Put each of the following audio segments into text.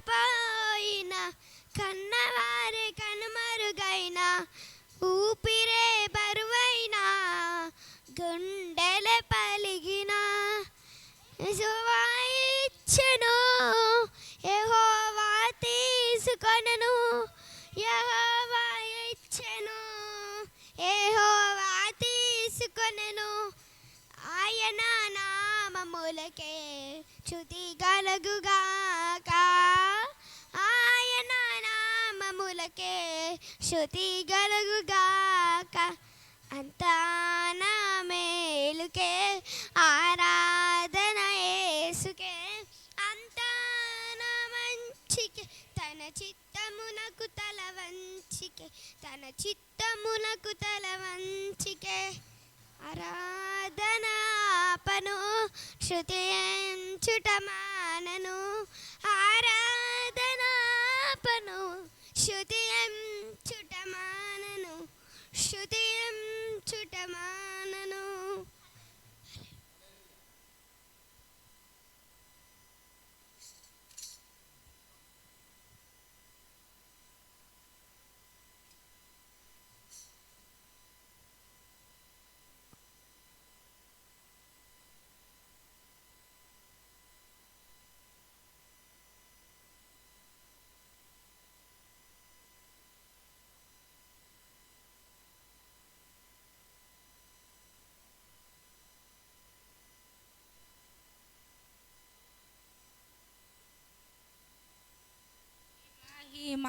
కోల్పోయిన కన్నవారే కనుమరుగైన ఊపిరే బరువైన గుండెల పలిగిన యెహోవా ఇచ్చెను యెహోవా తీసుకొనెను యెహోవా ఇచ్చెను యెహోవా తీసుకొనెను ఆయన నామములకే స్తుతి కలుగుగాక ఆయన నామములకే స్తుతి కలుగుగాక అంతా నా మేలుకే ఆరాధన యేసుకే అంతా నా మంచికే తన చిత్తమునకు తల వంచికే తన చిత్తమునకు తల వంచికే ఆరాధనాపను శృతించుట మానను ఆరాధనాపను శృతించుట మానను శృతించుట మానను. మహిమ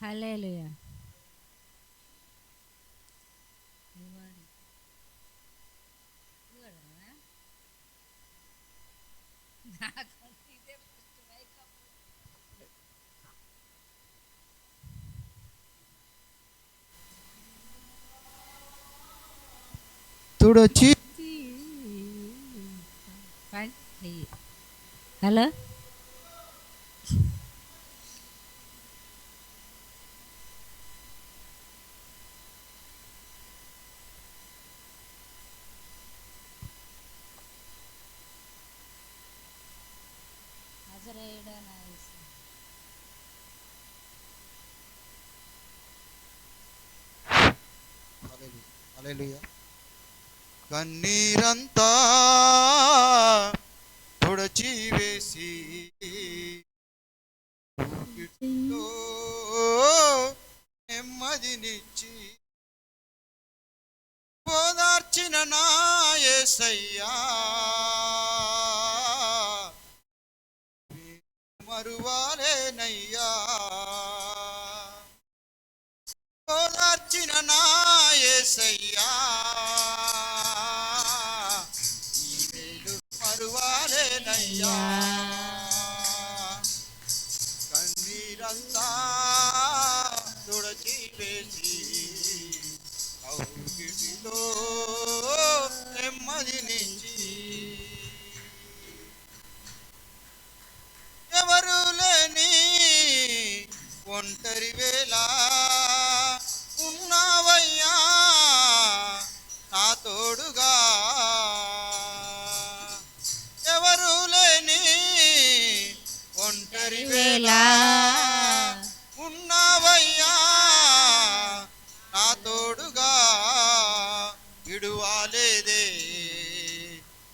హల్లెలూయా. తుడచి హలో హల్లెలూయా. కన్నీరంతా తుడచి వేసి నెమ్మదినిచ్చి ఓదార్చిన నా యేసయ్యా మరువాలేనయ్యా. ఓదార్చిన నా యేసయ్యా మరువాలేనయ్యా. కన్నీరంతా తుడచి వేసి కౌగిలిలో నెమ్మదినిచ్చి ఎవరు లేని ఒంటరి వేళ ఉన్నావయ్యా నా తోడుగా. ఎవరు లేని ఒంటరి వేళ ఉన్నావయ్యా నా తోడుగా. విడువాలేదే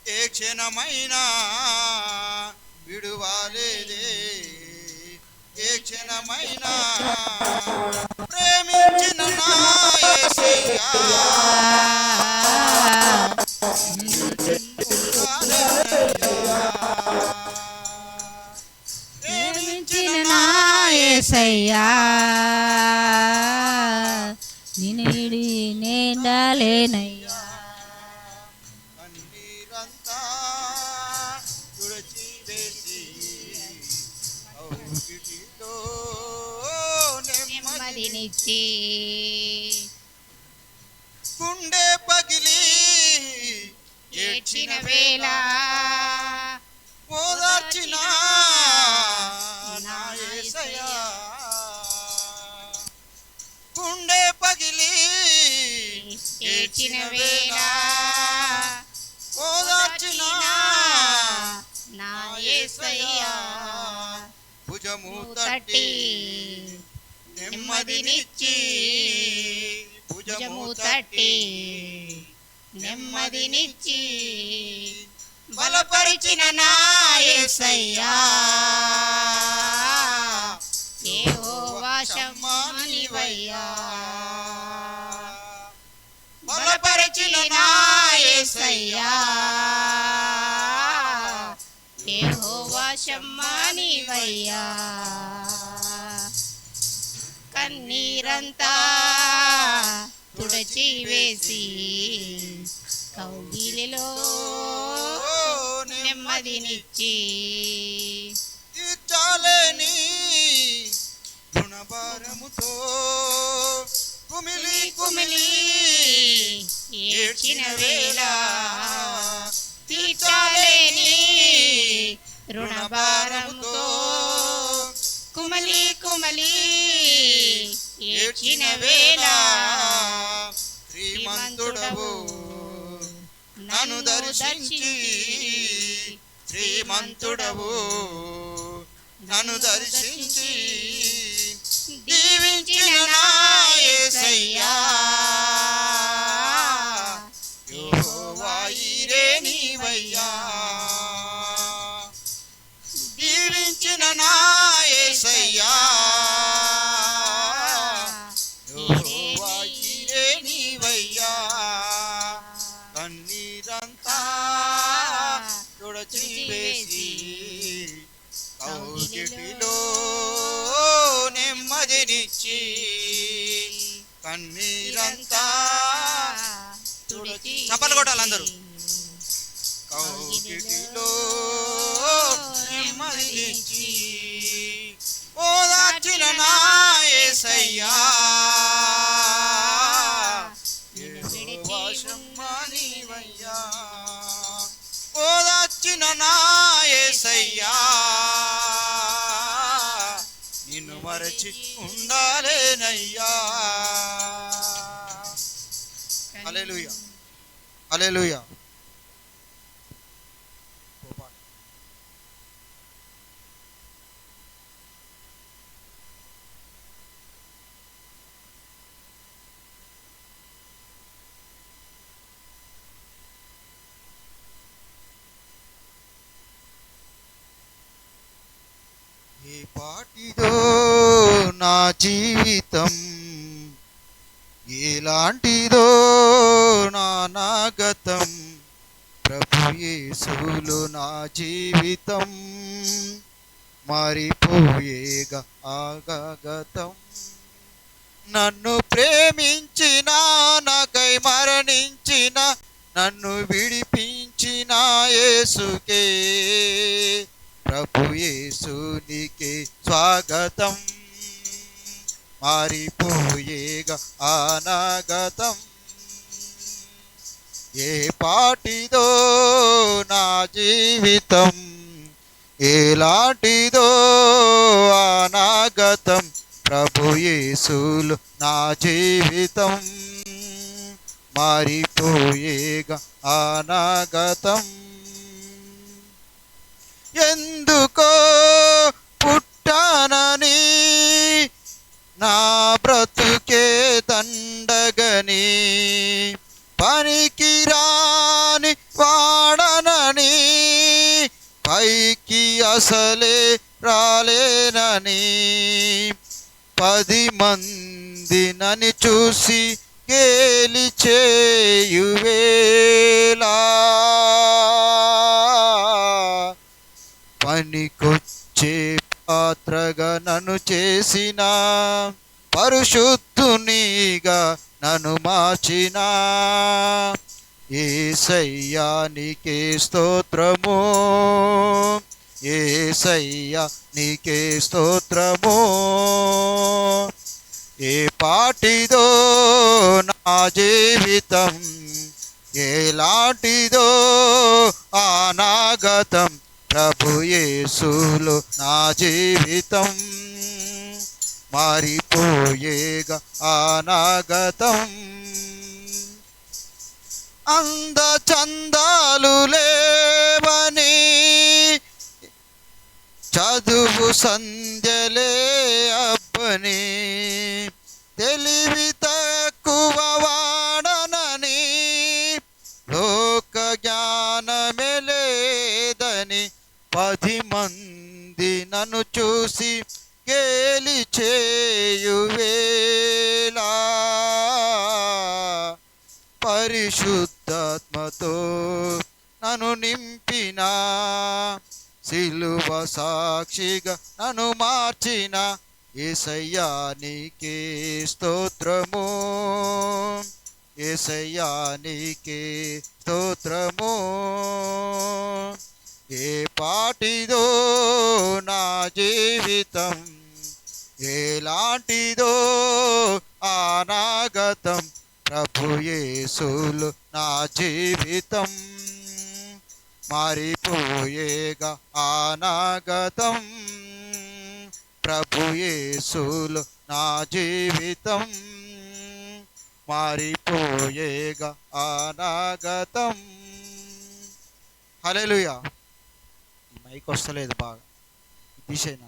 ఏ క్షణమైనా, విడువాలేదే ఏ క్షణమైనా. ప్రేమించిన నా యేసయ్యా ప్రేమించిన నా యేసయ్యా నిన్ను విడి నేండాలేనయ్యా. కన్నీరంతా తుడచి వేసి కౌగిలిలో నెమ్మదినిచ్చి గుండె పగిలి ఏడ్చిన వేళ ఓదార్చిన నా యేసయ్యా. గుండె పగిలి ఏడ్చిన వేళ ఓదార్చిన నా యేసయ్యా భుజము తట్టి నెమ్మదినిచ్చి, భుజము తట్టి నెమ్మదినిచ్చి బలపరిచిన నా యేసయ్యా యెహోవా షమ్మానివయ్యా. బలపరిచిన నా యేసయ్యా యెహోవా షమ్మానివయ్యా. కన్నీరంతా తుడచి వేసి కౌగిలిలో నెమ్మదినిచ్చి తీర్చాలేని రుణభారముతో కుమిలి కుమిలి ఏడ్చిన వేళ తీర్చాలేని రుణభారముతో కుమలి కుమలి ఏడ్చిన వేళ శ్రీమంతుడవు నన్ను దర్శించి, శ్రీమంతుడవు నన్ను దర్శించి దీవించిన నా యేసయ్యా యెహోవా ఈరే నీవయ్యా. దీవించిన నా యేసయ్యా యెహోవా ఈరే నీవయ్యా. కన్నీరంతా తుడచి వేసి కౌగిలిలో నెమ్మదినిచ్చి, కన్నీరంతా తుడచి చప్పలు కొట్టాలి అందరూ. కౌగిలిలో నెమ్మదినిచ్చి ఓదార్చిన నా యేసయ్యా యెహోవా సర్వశమ్మా నీవయ్యా ఓదార్చిన నా యేసయ్యా నిన్ను మరచి ఉండాలేనయ్యా. హల్లెలూయా హల్లెలూయా. ఏ పాటిదో నా జీవితం, ఎలాంటిదో నా నాగతం, ప్రభు యేసులో నా జీవితం మారిపోయేగా ఆగగతం. నన్ను ప్రేమించిన నాకై మరణించిన నన్ను విడిపించిన యేసుకే ప్రభు యేసునికే స్వాగతం. మారిపోయేగా అనాగతం. ఏ పాటిదో నా జీవితం, ఎలాంటిదో అనాగతం, ప్రభు యేసులో నా జీవితం మారిపోయేగా అనాగతం. ఎందుకో పుట్టానని నా బ్రతుకే దండగని, పనికి రాని వాడనని పైకి అసలే రాలేనని 10 మందినని చూసి గేలి చేయువేలా పనికొచ్చే పాత్రగా నన్ను చేసిన పరిశుద్ధునిగా నన్ను మార్చిన యేసయ్యా నీకే స్తోత్రము, యేసయ్యా నీకే స్తోత్రము. ఏ పాటిదో నా జీవితం, ఎలాంటిదో అనాగతం, ప్రభు యేసులో నా జీవితం మారిపోయేగా అనాగతం. అంద చందాలు లేవని, చదువు సంధ్యలే అబ్బని, తెలివి తక్కువ వాడనని, లోక జ్ఞానమే లేదని 10 మంది నన్ను చూసి గేలి చేయువేలా పరిశుద్ధాత్మతో నన్ను నింపిన, సిలువ సాక్షిగా నన్ను మార్చిన యేసయ్యా నీకే స్తోత్రము, యేసయ్యా నీకే స్తోత్రము. ఏ పాటిదో నా జీవితం, ఎలాంటిదో అనాగతం, ప్రభు యేసులో నా జీవితం మారిపోయేగా అనాగతం, ప్రభు యేసులో నా జీవితం మారిపోయేగా అనాగతం. హల్లెలూయా. ఈ మైక్ వస్తలేదు బాగా, తీసేనా?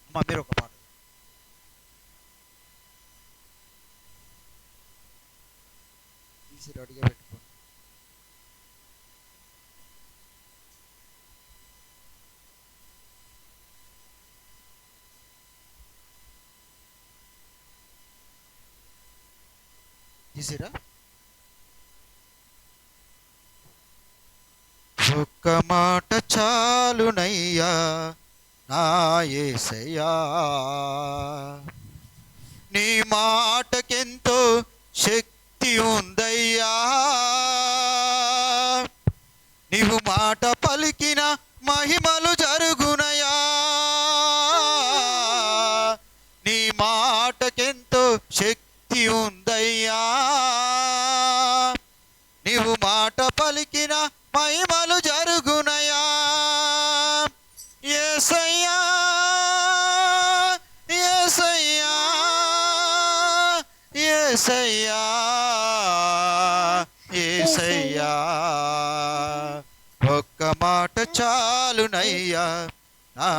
అమ్మ మీరు ఒక పాట తీసి రెడీగా పెట్టుకో. తీసిరా. ఒక్క మాట చాలునయ్యా నా యేసయ్యా, నీ మాటకెంతో శక్తి ఉందయ్యా, నీవు మాట పలికిన మహిమలు జరుగునయా, మాటకెంతో శక్తి ఉందయ్యా నీవు మాట పలికిన మహిమలు జరుగునయా యేసయ్యా యేసయ్యా యేసయ్యా యేసయ్యా ఒక్క మాట చాలునయ్యా నా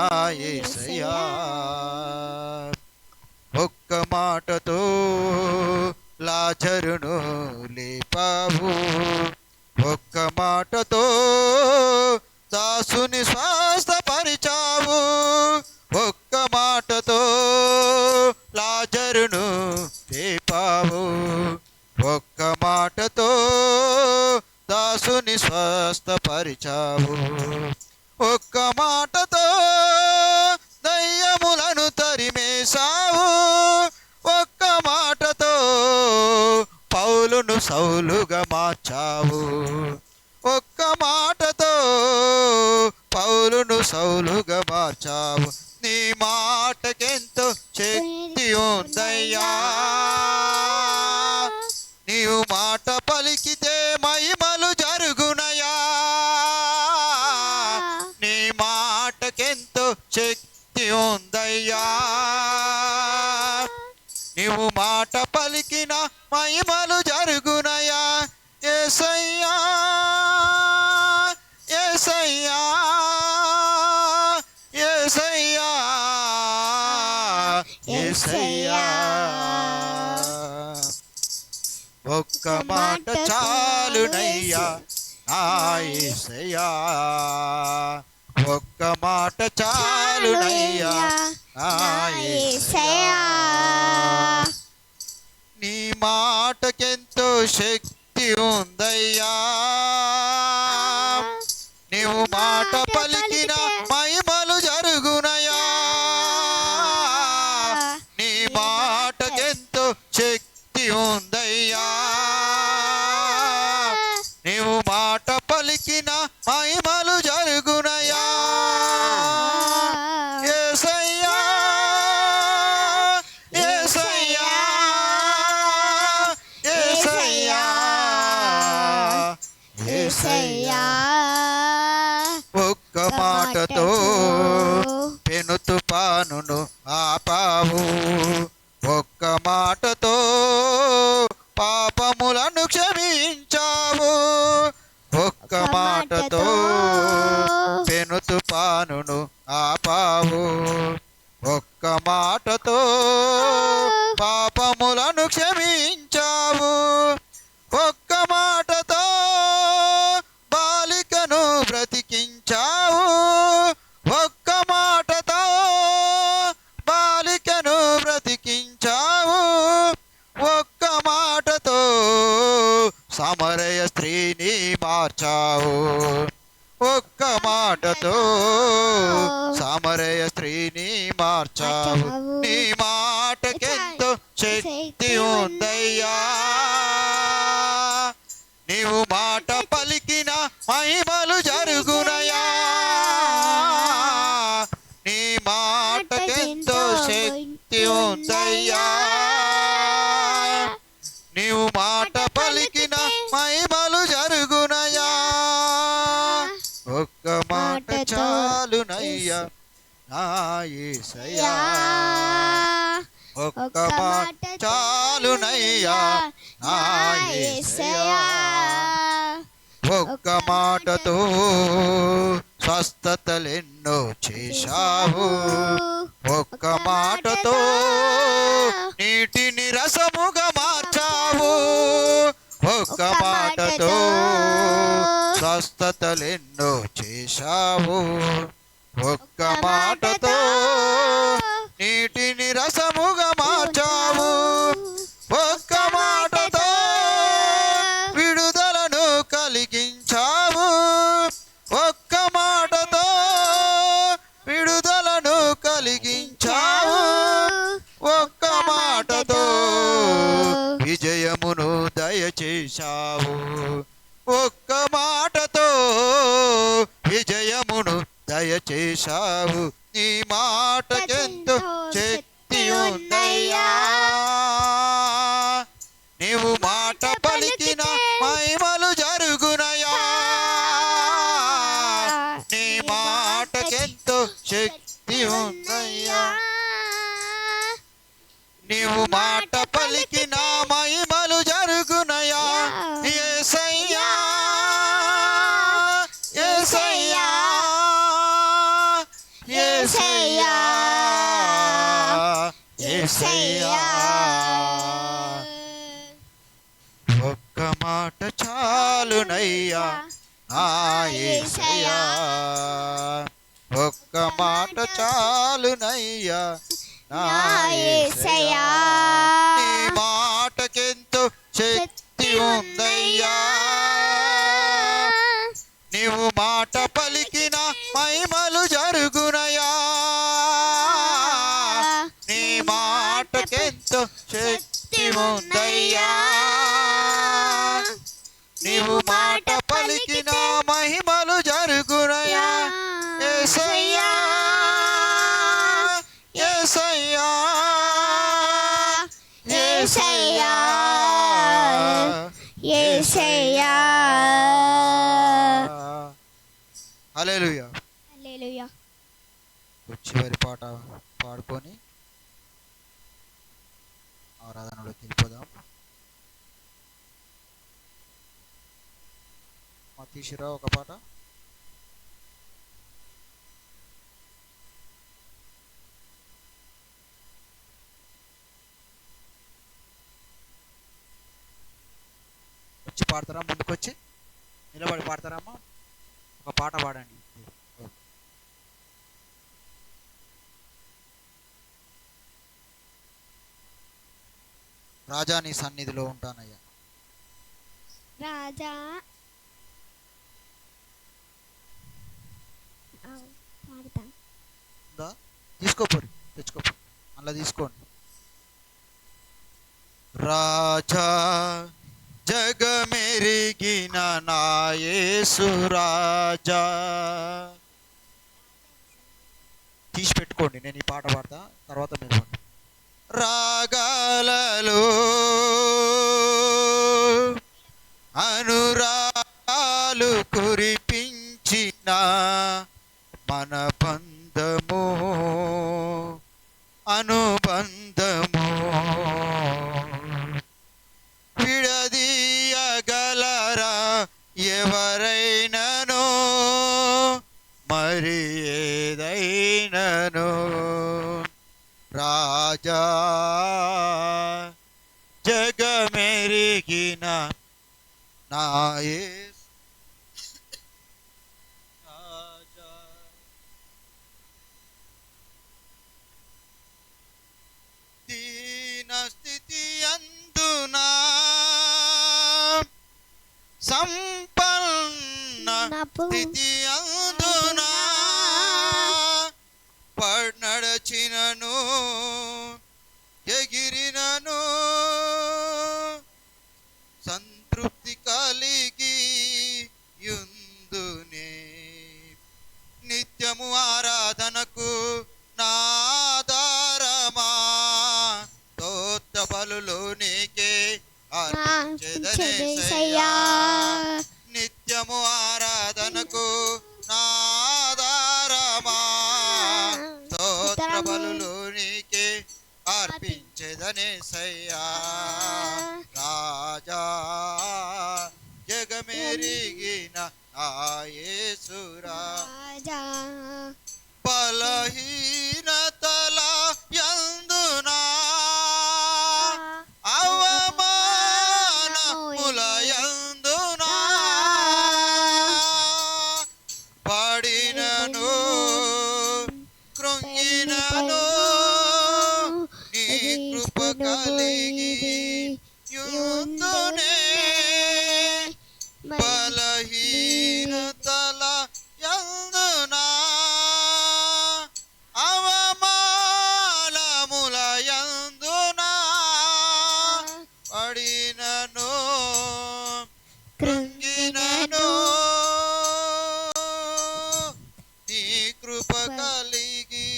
యేసయ్యా ఒక్క మాటతో లాజరును లేపావు ఒక్క మాటతో దాసుని స్వస్థపరిచావు ఒక్క మాటతో లాజరును లేపావు ఒక్క మాటతో దాసుని స్వస్థపరిచావు ఒక్క మాటతో దయ్యములను తరిమేశావు ఒక్క మాటతో పౌలును సౌలుగా మార్చావు ఒక్క మాటతో పౌలును సౌలుగా మార్చావు నీ మాటకెంతో శక్తి ఉందయ్యా నీవు మాట పలికితే మహిమలు జరుగునయా నీ మాటకెంతో శక్తి ఉందయ్యా నీవు మాట పలికిన మహిమలు జరుగునయా యేసయ్యా యేసయ్యా యేసయ్యా యేసయ్యా ఒక్క మాట చాలునయ్యా నా యేసయ్యా ఒక్క మాట చాలునయ్యా నా యేసయ్యా నీ మాటకెంతో శక్తి ఉందయ్యా నీవు మాట పలికిన మహిమలు జరుగునయా నీ మాటకెంతో శక్తి ఉందయ్యా నీవు మాట పలికిన మహిమలు జరుగునయా యేసయ్యా యేసయ్యా యేసయ్యా యేసయ్యా ఒక్క మాటతో పెను తుఫానును ఆపావు ఒక్క మాటతో పాపములను క్షమించావు ఒక్క మాటతో పెను తుఫానును ఆపావు ఒక్క మాటతో పాపములను క్షమించావు ఒక్క మాటతో బాలికను బ్రతికించావు ఒక్క మాటతో బాలికను బ్రతికించావు ఒక్క మాటతో సమరయ స్త్రీని మార్చావు ఒక్క మాటతో సమరయ స్త్రీని మార్చావు నీ మాటకెంతో శక్తి ఉందయ్యా నీవు మాట పలికిన మహిమలు జరుగునయా నీ మాటకెంతో శక్తి ఉందయ్యా నీవు మాట పలికిన మహిమలు జరుగునయా ఒక్క మాట చాలునయ్యా నా యేసయ్యా ఒక్క మాట చాలునయ్యా నా యేసయ్యా ఒక్క మాటతో స్వస్థతలెన్నో చేశావు ఒక్క మాటతో నీటిని రసముగా మార్చావు ఒక్క మాటతో స్వస్థతలెన్నో చేశావు ఒక్క మాటతో నీటిని రసముగా మార్చావు ఒక్క మాటతో విడుదలను కలిగించావు ఒక్క మాటతో విడుదలను కలిగించావు ఒక్క మాటతో విజయమును దయచేశావు ఒక్క మాటతో విజయమును దయచేశావు నీ మాటకెంతో శక్తి ఉందయ్యా నీవు మాట పలికిన మహిమలు జరుగునయా యేసయ్యా యేసయ్యా యేసయ్యా యేసయ్యా ఒక్క మాట చాలునయ్యా నా యేసయ్యా ఒక్క మాట చాలునయ్యా నా యేసయ్యా నీ మాటకెంతో శక్తి ఉందయ్యా నీవు మాట పలికిన మహిమలు జరుగునయా నీ మాటకెంతో శక్తి ఉందయ్యా నీవు మాట పలికిన మహిమలు జరుగునయా యేసయ్యా యేసయ్యా యేసయ్యా యేసయ్యా హల్లెలూయా హల్లెలూయా. చివరి పాట పాడుకొని ఆరాధనలోకి వెళ్ళిపోదాం. మతీషురా ఒక పాట. వచ్చి పాడతారా? ముందుకొచ్చి నిలబడి పాడతారమ్మా. ఒక పాట పాడండి. రాజా నీ సన్నిధిలో ఉంటానయ్యా. రాజా పాడతాను. తీసుకోపోరు, తెచ్చుకోపోరు, అలా తీసుకోండి. రాజా జగమెరిగిన నా యేసు రాజా. తీసి పెట్టుకోండి, నేను ఈ పాట పాడతా, తర్వాత మీరు పాడతా. రాగాలలో అనురాగాలు కురిపించిన మన బంధము అనుబంధము విడదీయగలరా ఎవరైనను మరి ఏదైనను. రాజా జగమెరిగిన నా యేసు రాజా. దీన స్థితి అందునా సంపన్న స్థితి అందునా నడచినను ఎగిరినను సంతృప్తి కలిగి యుందునే. నిత్యము ఆరాధనకు నాదారమా స్తోత్ర బలులు నీకే అర్పించెదనేసయ్యా. నిత్యము ఆరాధనకు నాదారమా స్తోత్ర బలులు నీకే అర్పించెదనేసయ్యా. రాజా జగమెరిగిన ఆ యేసు రాజా. బలహీనతల యందునా అవమానముల యందునా పడినను కృంగినను నీ కృప కలిగి యుందునే. బలహీనతల యందునా అవమానముల యందునా పడినను కృంగినను నీ కృప కలిగి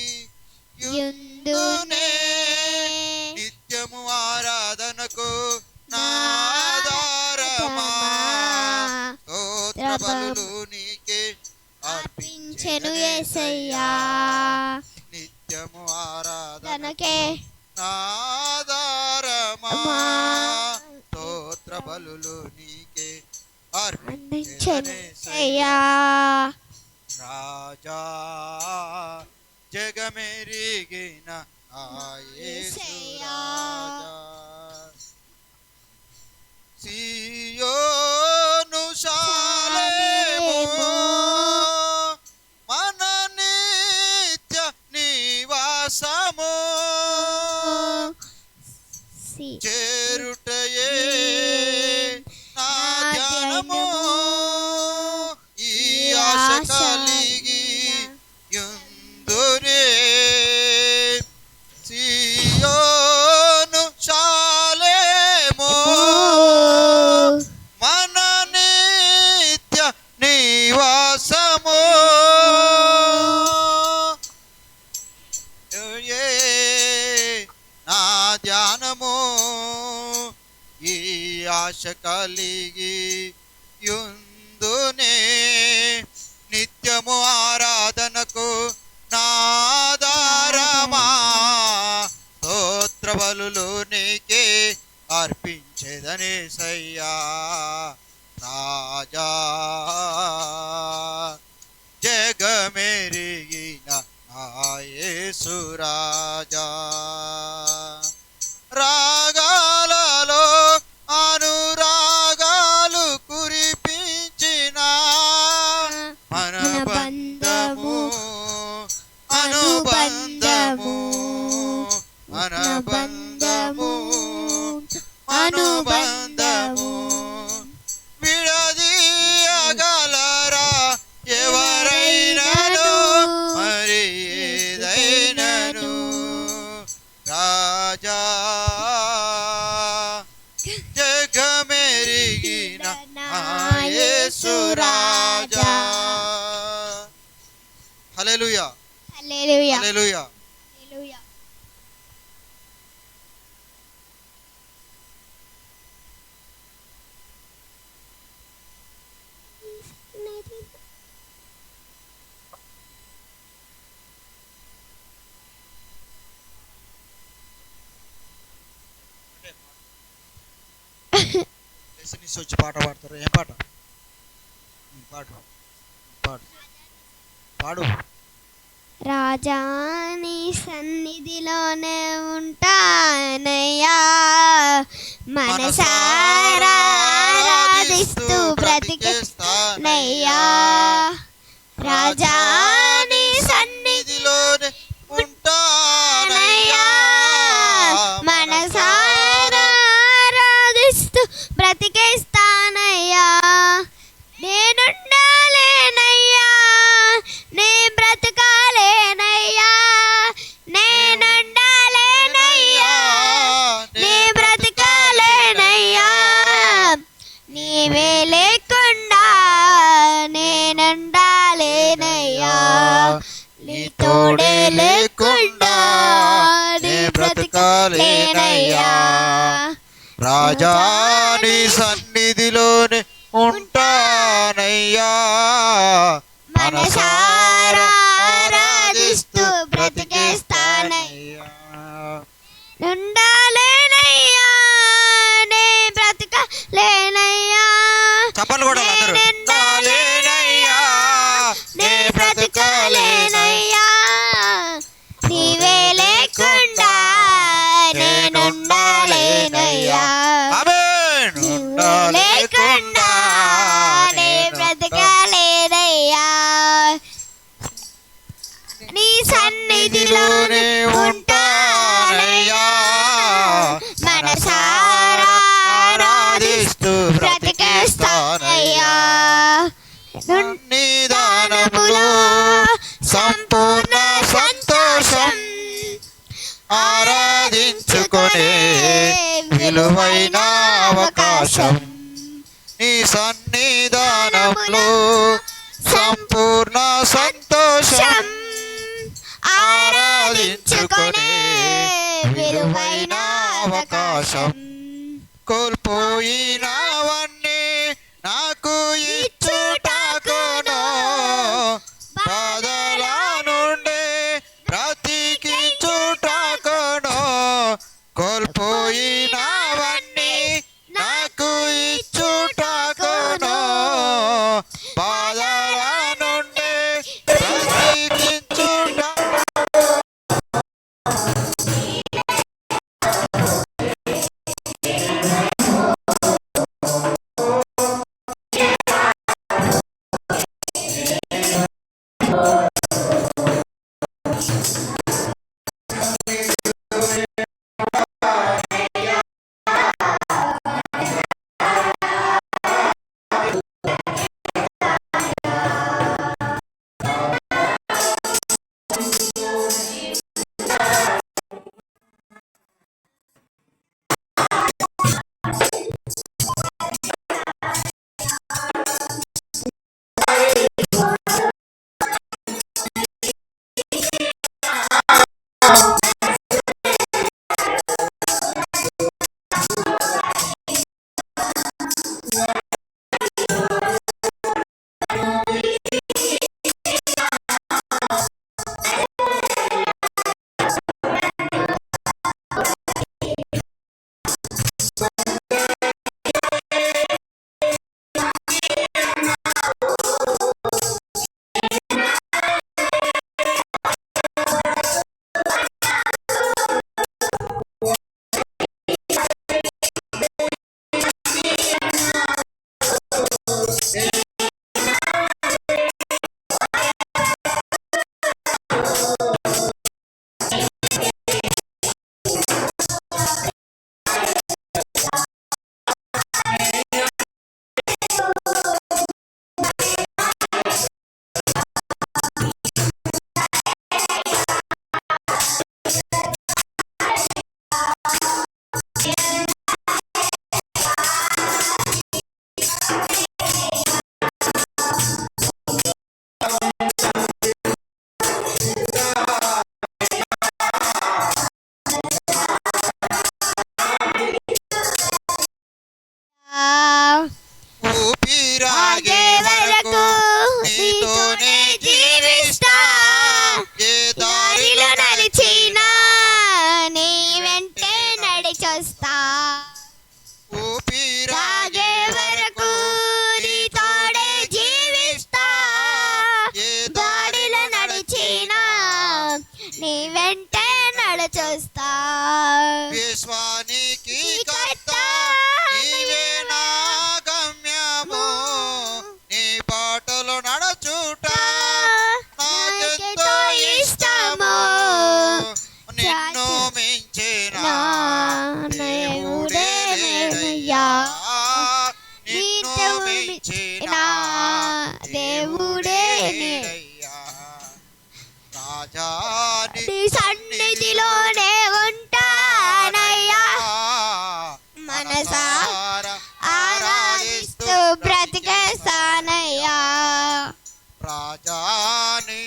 యుందునే. నిత్యము ఆరాధనకు నాదారమా స్తోత్ర బలులు నీకే అర్పించెను యేసయ్యా. నిత్యము ఆరాధనకు తనకే నాదారమా బలులు నీకే అందించెను అర్పించెదనేసయ్యా. అయ్యా రాజా జగమెరిగిన ఆ యేసు రాజా. సియోను శాలేము మన నిత్య నివాసము చేరుటయే నా ధ్యానము. ఈ ఆశ కలిగి యుందురే సియోను శాలేము మన నిత్య నివాసము. నా ధ్యానము ఈ ఆశ కలిగి యుందునే నిత్యము ఆరాధనకు నాదారమా స్తోత్ర బలులు నీకే అర్పించెదనేసయ్యా. రాజా జగమెరిగిన ఆ యేసు రాజా. రాగాలలో అనురాగాలు కురిపించిన మన బంధము అనుబంధము మన బంధము అనుబంధము విడదీయగలరా ఎవరైనాను మరి ఏదైనాను. రాజా జగమెరిగిన ఆ యేసు రాజా. హల్లెలూయా హల్లెలూయా హల్లెలూయా. హల్లెలూయా. లెసన్స్ వచ్చి పాట పాడతారు. ఏం పాట? పాడు పాడు పాడు. రాజాని సన్నిధిలోనే ఉంటానయ్యా మనసారా ఆరాధిస్తూ బ్రతికేస్తానయ్యా. రాజాని సన్నిధిలోనే ఉంటానయ్యా మనసారా ఆరాధిస్తూ బ్రతికేస్తానయ్యా. నేనుండాలేనయ్యా నే బ్రతకాలేనయ్యా నేనుండాలేనయ్యా నే బ్రతకాలేనయ్యా. నీవే లేకుండా నేనుండాలేనయ్యా నీ తోడే లేకుండా నే బ్రతకాలేనయ్యా. రాజాని సన్నిధిలోనే ఉంటానయ్యా మనసారా ఆరాధిస్తూ బ్రతికేస్తానయ్యా. ఉండాలేనయ్యా నే బ్రతకాలేనయ్యా చప్పట్లు కూడా అందరూ. ఉండాలేనయ్యా నే బ్రతకాలేనయ్యా నీవే లేకుండా నేనుండాలేనయ్యా ఆమేన్. నీవే లేకుండా నే బ్రతకాలేనయ్యా. నీ సన్నిధిలోనే ఉంటానయ్యా మనసారా ఆరాధిస్తూ బ్రతికేస్తానయ్యా. నిదానములో సంపూర్ణ సంతోషం ఆరాధించుకునే విలువైన అవకాశం. నీ సన్నిధానంలో సంపూర్ణ సంతోషం ఆరాధించుకునే విలువైన అవకాశం. కోల్పోయినవన్నీ నాకు ఇచ్చుటకును బాధల నుండి బ్రతికించుటకును కోల్పోయినవన్నీ నాకు వస్తా ఊపిరాగే తాగే వరకు నీ తోడే జీవిస్తా ఏ దారిలో నడిచినా నీ వెంటే నడుచొస్తా విశ్వానికి కర్త నీవే నా గమ్యము నీ బాటలో నడుచుట నాకెంతో ఇష్టము నిన్ను మించిన దేవుడే లేడయ్యా నిన్ను మించిన దేవుడే లేడయ్యా రాజా నీ సన్నిధిలోనే ఉంటానయ్యా మనసారా ఆరాధిస్తూ బ్రతికేస్తానయ్యా రాజాని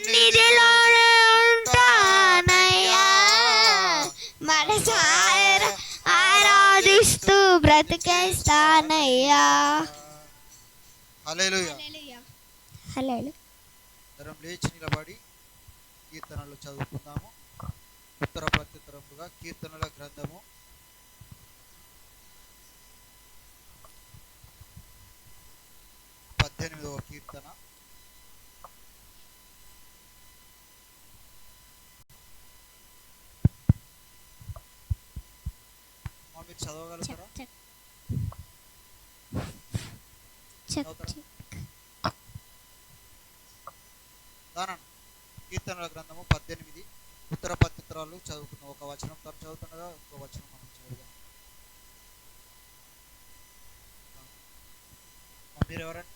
నిధిలోనే ఉంటానయ్యా మనసారా ఆరాధిస్తూ బ్రతికేస్తానయ్యా హల్లెలూయా. హల్లెలూయా. అందరం లేచి నిలబడి కీర్తనలు చదువుకుందాము. ఉత్తర ప్రత్యుత్తరముగా కీర్తనల గ్రంథము 18వ కీర్తన. మీరు చదవగలుగుతారా? దానం కీర్తనల గ్రంథము 18 ఉత్తర ప్రత్యుత్తరాలు చదువుకున్నాం. ఒక వచనం తను చదువుతుండగా ఇంకో వచనం మనం చదువుదాం. మీరు ఎవరండి?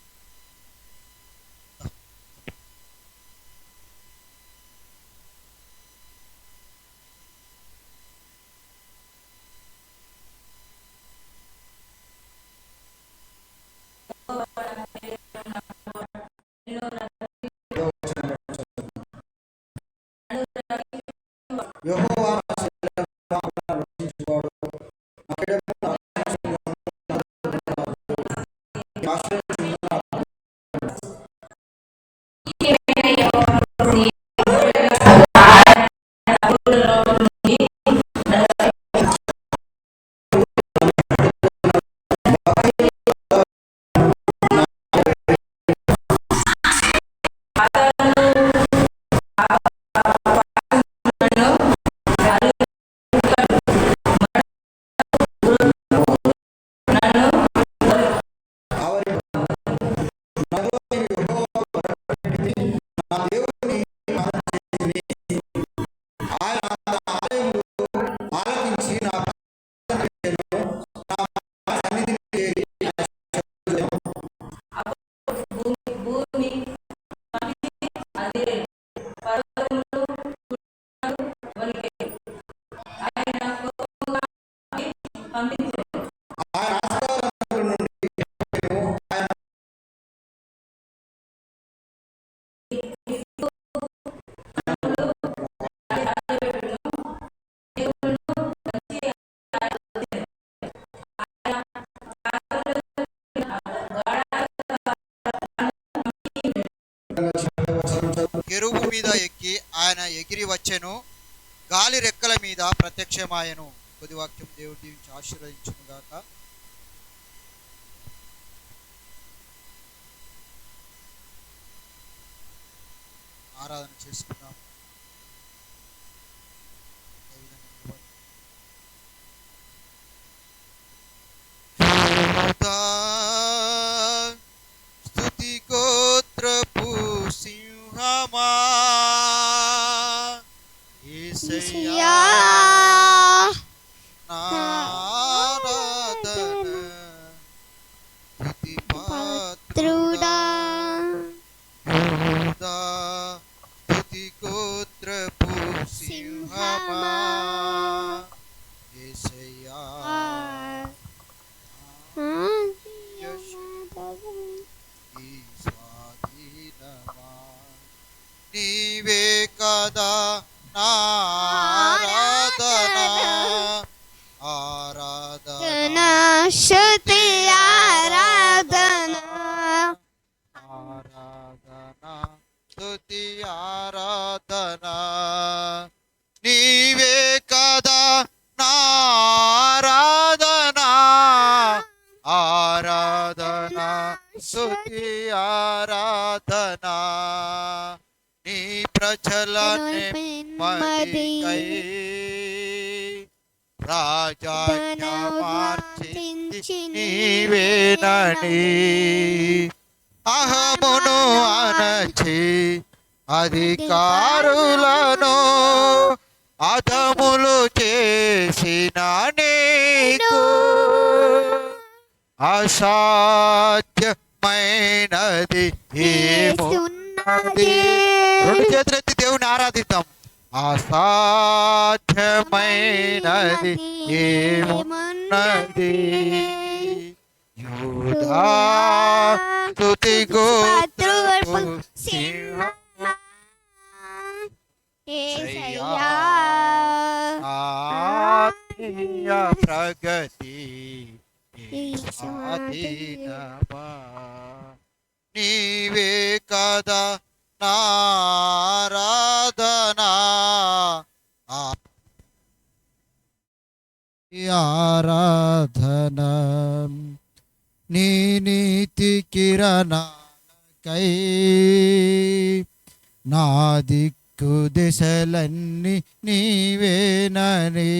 కెరూబు మీద ఎక్కి ఆయన ఎగిరి వచ్చెను, గాలి రెక్కల మీద ప్రత్యక్షమాయెను. కొద్ది వాక్యం దేవుడు దీవించి ఆశీర్వదించును గాక. ఆరాధన చేసుకుందాం. స్తుతి గోత్రపు సింహమా యేసయ్యా నారాధన స్తుతి పాత్రుడా స్తుతి గోత్రపు సింహమా యేసయ్యా ఈ స్వాధీనమా నీవే కదా నా ఆరాధన ఆరాధన శృతి ఆరాధన ఆరాధన స్తుతి ఆరాధన నీవే కదా నా స్తుతి ఆరాధన నీ ప్రజల నెమ్మదికై రాజాజ్ఞ మార్చింది నీవేనని అహమును అనచి అధికారులను అధములు చేసిన నీకు అసాధ్యమైనది ఏమున్నది? రెండు చేతులెత్తి దేవుని ఆరాధిద్దాం. అసాధ్యమైనది ఏమున్నది? యూదా స్తుతి గోత్రపు సింహమా, యేసయ్యా ఆత్మీయ ప్రగతి స్వాధీనమా నీవే కదా నారాధనా ఆరాధన నీ నీతి కిరణాలకై నా దిక్కు దిశలన్నీ నీవేనని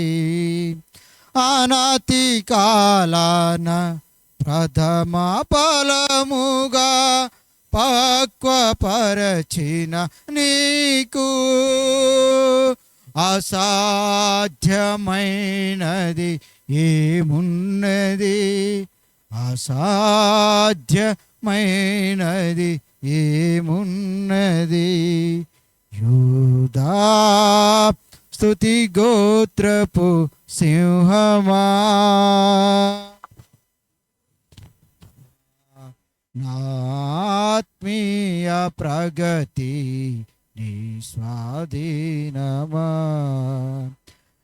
అనాతి కాలాన ప్రథమ ఫలముగా పక్వపరచిన నీకు అసాధ్యమైనది ఏమున్నది? అసాధ్యమైనది ఏమున్నది? యూదా స్తుతి గోత్రపు సింహమా నా ఆత్మీయ ప్రగతి నీ స్వాధీనమా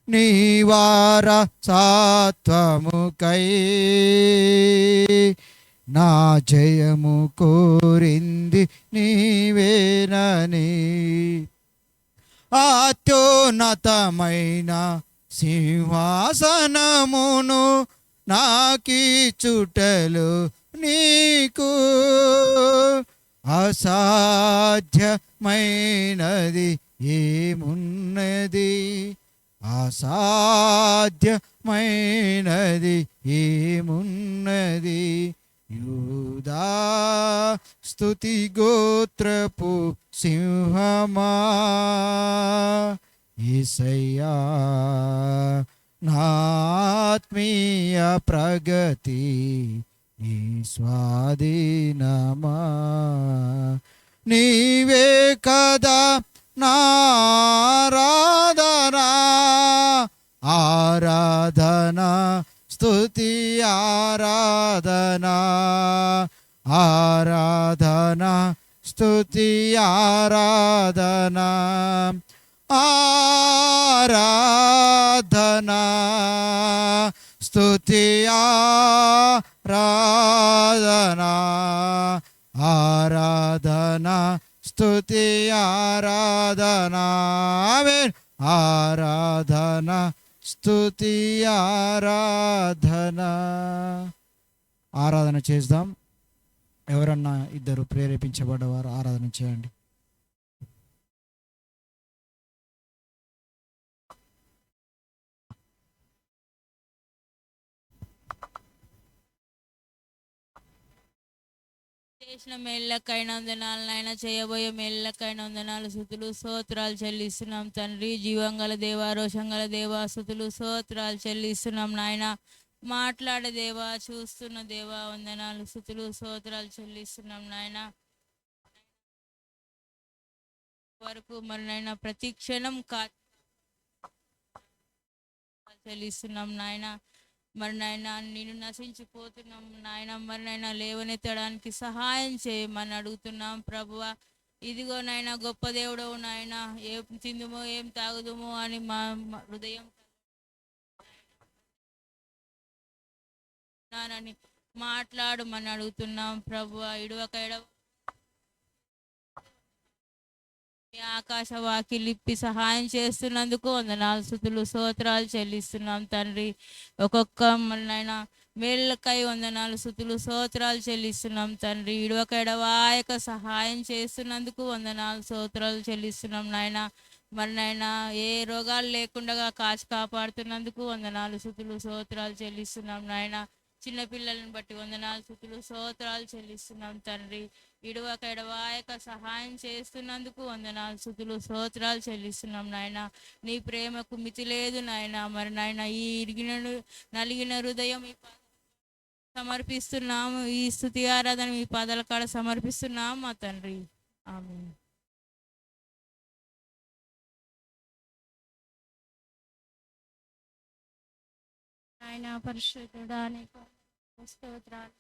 నీ వార సాత్వముకై నా జయము కోరింది నీవేనని అత్యున్నతమైన సింహాసనమును నాకీ చుటలు నీకు అసాధ్యమైనది ఏమున్నది? అసాధ్యమైనది ఏమున్నది? యూదా స్తుతి గోత్రపు సింహమా యేసయ్యా నా ఆత్మీయ ప్రగతి నీ స్వాధీనమా నీవే కదా నారాధనా ఆరాధనా స్తుతి ఆరాధనా ఆరాధనా స్తుతి ఆరాధనా ఆరాధనా స్తుతి ఆరాధనా ఆరాధనా స్తుతి ఆరాధనా ఆమేన్ ఆరాధనా స్తుతి ఆరాధనా ఆరాధన చేద్దాం. ఎవరన్నా ఇద్దరు ప్రేరేపించబడ్డవారు ఆరాధన చేయండి. చేసిన మేళ్ళకైన వందనాలు నాయన, చేయబోయే మేళ్ళకైన వందనాలు, స్తుతులు స్తోత్రాలు చెల్లిస్తున్నాం తండ్రి. జీవంగల దేవా, రోషంగల దేవా, స్తుతులు స్తోత్రాలు చెల్లిస్తున్నాం నాయన. మాట్లాడే దేవా, చూస్తున్న దేవా, వందనాలు స్తుతులు స్తోత్రాలు చెల్లిస్తున్నాం నాయన. వరకు మరి నాయన ప్రతి క్షణం చెల్లిస్తున్నాం నాయన. మరి నాయన నేను నశించిపోతున్నాం నాయన, మరి నాయన లేవనెత్తడానికి సహాయం చేయమని అడుగుతున్నాం ప్రభువా. ఇదిగో నాయన గొప్ప దేవుడవు నాయన, ఏం తిందుమో ఏం తాగుదుమో అని మా హృదయం మాట్లాడమని అడుగుతున్నాం ప్రభువా. ఇడువక ఆకాశ వాకిలిప్పి సహాయం చేస్తున్నందుకు వందనాలు స్తుతులు స్తోత్రాలు చెల్లిస్తున్నాం తండ్రి. ఒక్కొక్క మనైనా మేళ్ళకై వందనాలు, స్తుతులు, స్తోత్రాలు చెల్లిస్తున్నాం తండ్రి. ఇడవక ఎడవాయక సహాయం చేస్తున్నందుకు వందనాలు, స్తోత్రాలు చెల్లిస్తున్నాం నాయన. మరి నాయన ఏ రోగాలు లేకుండా కాచి కాపాడుతున్నందుకు వందనాలు, స్తుతులు, స్తోత్రాలు చెల్లిస్తున్నాం నాయన. చిన్నపిల్లలను బట్టి వందనాలు, స్తుతులు, స్తోత్రాలు చెల్లిస్తున్నాం తండ్రి. ఇడవక ఎడవాయక సహాయం చేస్తున్నందుకు వందనాలు, స్తుతులు, స్తోత్రాలు చెల్లిస్తున్నాం నాయన. నీ ప్రేమకు మితి లేదు నాయన. మరి నాయన ఈ నలిగిన హృదయం సమర్పిస్తున్నాము. ఈ స్తుతి ఆరాధన మీ పాదాల కాడ సమర్పిస్తున్నాము మా తండ్రి. ఆమేన్. ఆయన పరిశుద్ధుడా, నీకు స్తోత్రాలు.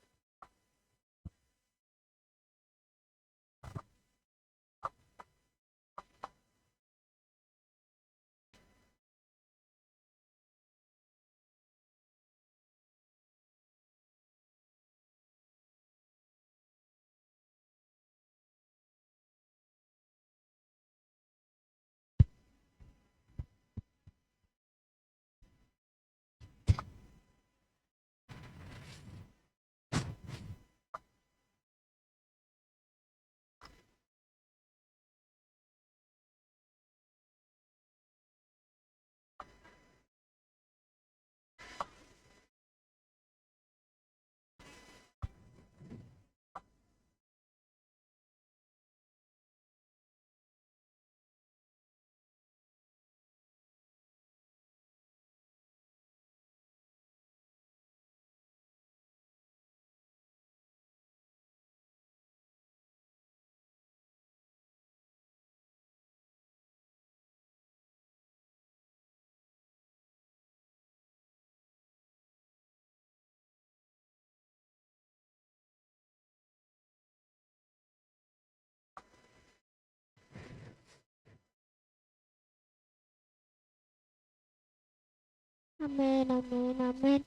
ఆమేన్, ఆమేన్, ఆమేన్.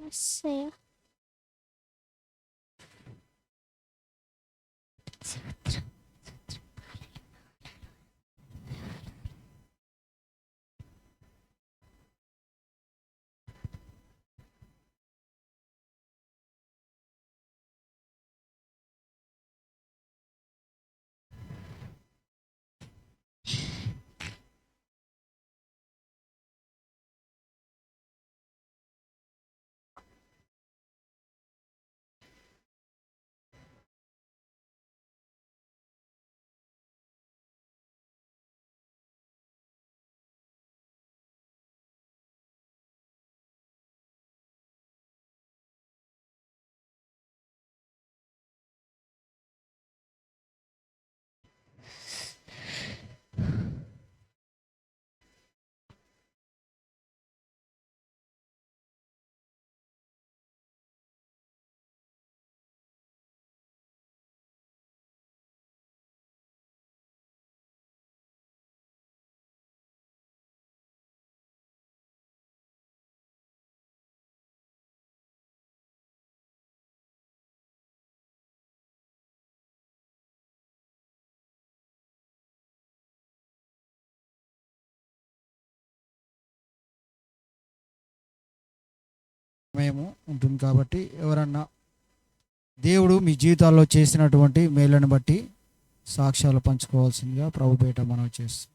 యేసయ్యా. సమయము ఉంటుంది కాబట్టి ఎవరన్నా దేవుడు మీ జీవితాల్లో చేసినటువంటి మేళ్ళను బట్టి సాక్ష్యాలు పంచుకోవాల్సిందిగా ప్రభు పేట మనం చేస్తాం.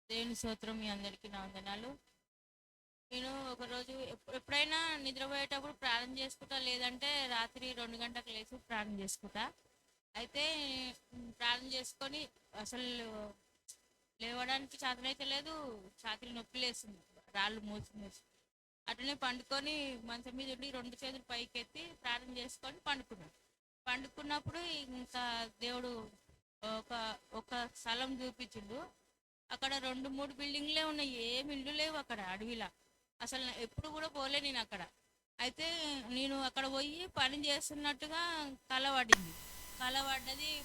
దేవుని స్తోత్రం. మీ అందరికీ నా వందనాలు. నేను ఒకరోజు ఎప్పుడైనా నిద్రపోయేటప్పుడు ప్రార్థన చేసుకుంటా, లేదంటే రాత్రి 2 గంటలకు లేచి ప్రార్థన చేసుకుంటా. అయితే ప్రార్థన చేసుకొని అసలు లేవడానికి చేతనైతే లేదు, ఛాతీలు నొప్పి లేస్తుంది, రాళ్ళు మోసి అట్లనే పండుకొని మంచం మీద ఉండి 2 చేతులు పైకి ఎత్తి ప్రార్థన చేసుకొని పండుకున్నాను. పండుకున్నప్పుడు ఇంకా దేవుడు ఒక ఒక స్థలం చూపించిండు. అక్కడ 2-3 బిల్డింగ్లే ఉన్నాయి, ఏమి ఇల్లు లేవు అక్కడ అడవిలా. అసలు ఎప్పుడు కూడా పోలే నేను అక్కడ. అయితే నేను అక్కడ పోయి పని చేస్తున్నట్టుగా కల పడ్డది.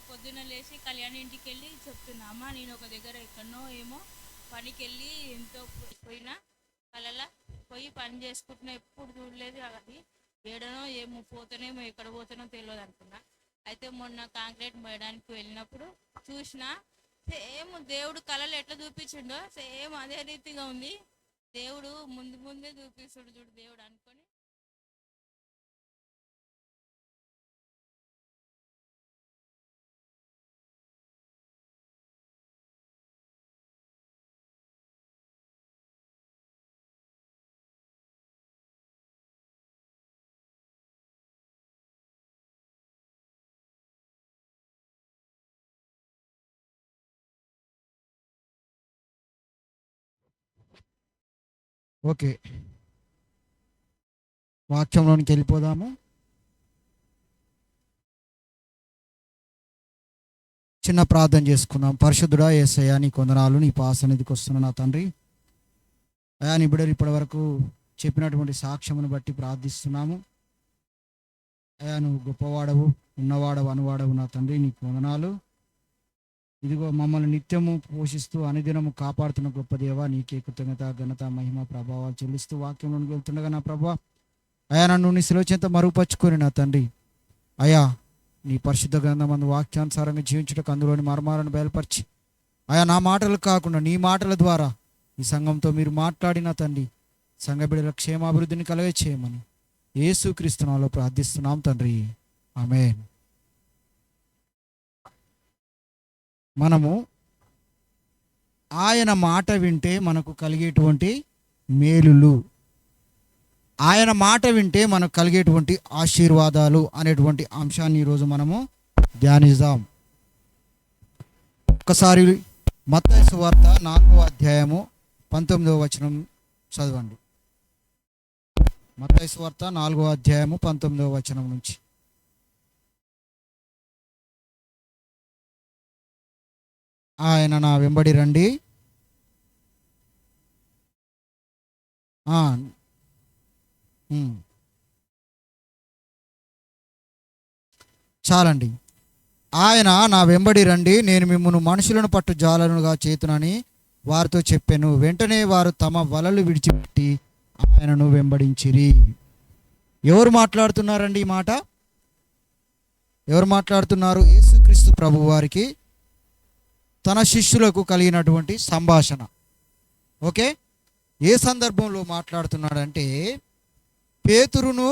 పొద్దున్న లేచి కళ్యాణ్ ఇంటికి వెళ్ళి చెప్తున్నా, అమ్మ నేను ఒక దగ్గర ఎక్కడనో ఏమో పనికి వెళ్ళి ఎంతో పోయినా కలలా పోయి పని చేసుకుంటున్నా, ఎప్పుడు చూడలేదు. అది ఏడనో ఏమో పోతానేమో, ఎక్కడ పోతానో తెలియదు అనుకున్నా. అయితే మొన్న కాంక్రీట్ మోయడానికి వెళ్ళినప్పుడు చూసిన సేమ్ దేవుడు కళలు ఎట్లా చూపించిండో సేమ్ అదే రీతిగా ఉంది. దేవుడు ముందు ముందే చూపిస్తుడు చూడు దేవుడు అనుకొని. ఓకే, వాక్యంలోనికి వెళ్ళిపోదాము. చిన్న ప్రార్థన చేసుకుందాం. పరిశుద్ధుడా యేసయ్యా, నీ కొందనాలు, నీ పాసన్నిధికి వస్తున్న నా తండ్రి అయా, నీ బిడ్డలు ఇప్పటి వరకు చెప్పినటువంటి సాక్ష్యమును బట్టి ప్రార్థిస్తున్నాము. అయా, నువ్వు గొప్పవాడవు, ఉన్నవాడవు, అనువాడవు నా తండ్రి, నీ కొందనాలు. ఇదిగో మమ్మల్ని నిత్యము పోషిస్తూ అనుదినము కాపాడుతున్న గొప్ప దేవ, నీకే కృతజ్ఞత, ఘనత, మహిమ, ప్రభావాలు చెల్లిస్తూ వాక్యంలోనికి వెళ్తుండగా నా ప్రభా అయా, నన్ను నీ శిలువ చెంత మరుగుపరుచుకొని నా తండ్రి అయా, నీ పరిశుద్ధ గ్రంథమందు వాక్యానుసారంగా జీవించుటకు అందులోని మర్మాలను బయలుపరిచి అయా, నా మాటలు కాకుండా నీ మాటల ద్వారా ఈ సంఘంతో మీరు మాట్లాడిన తండ్రి సంఘ బిడ్డల క్షేమాభివృద్ధిని కలగ చేయమని యేసుక్రీస్తు నామములో ప్రార్థిస్తున్నాం తండ్రి, ఆమేన్. మనము ఆయన మాట వింటే మనకు కలిగేటువంటి మేలులు, ఆయన మాట వింటే మనకు కలిగేటువంటి ఆశీర్వాదాలు అనేటువంటి అంశాన్ని ఈరోజు మనము ధ్యానిద్దాం. ఒకసారి మత్తయి సువార్త 4వ అధ్యాయము 19వ వచనం చదవండి. మత్తయి సువార్త 4వ అధ్యాయము 19వ వచనం నుంచి. ఆయన నా వెంబడి రండి. చాలండి. ఆయన నా వెంబడి రండి, నేను మిమ్మును మనుషులను పట్టు జాలనుగా చేతునని వారితో చెప్పాను. వెంటనే వారు తమ వలలు విడిచిపెట్టి ఆయనను వెంబడించిరి. ఎవరు మాట్లాడుతున్నారండి ఈ మాట? ఎవరు మాట్లాడుతున్నారు? యేసుక్రీస్తు ప్రభు వారికి తన శిష్యులకు కలిగినటువంటి సంభాషణ. ఓకే, ఏ సందర్భంలో మాట్లాడుతున్నాడంటే, పేతురును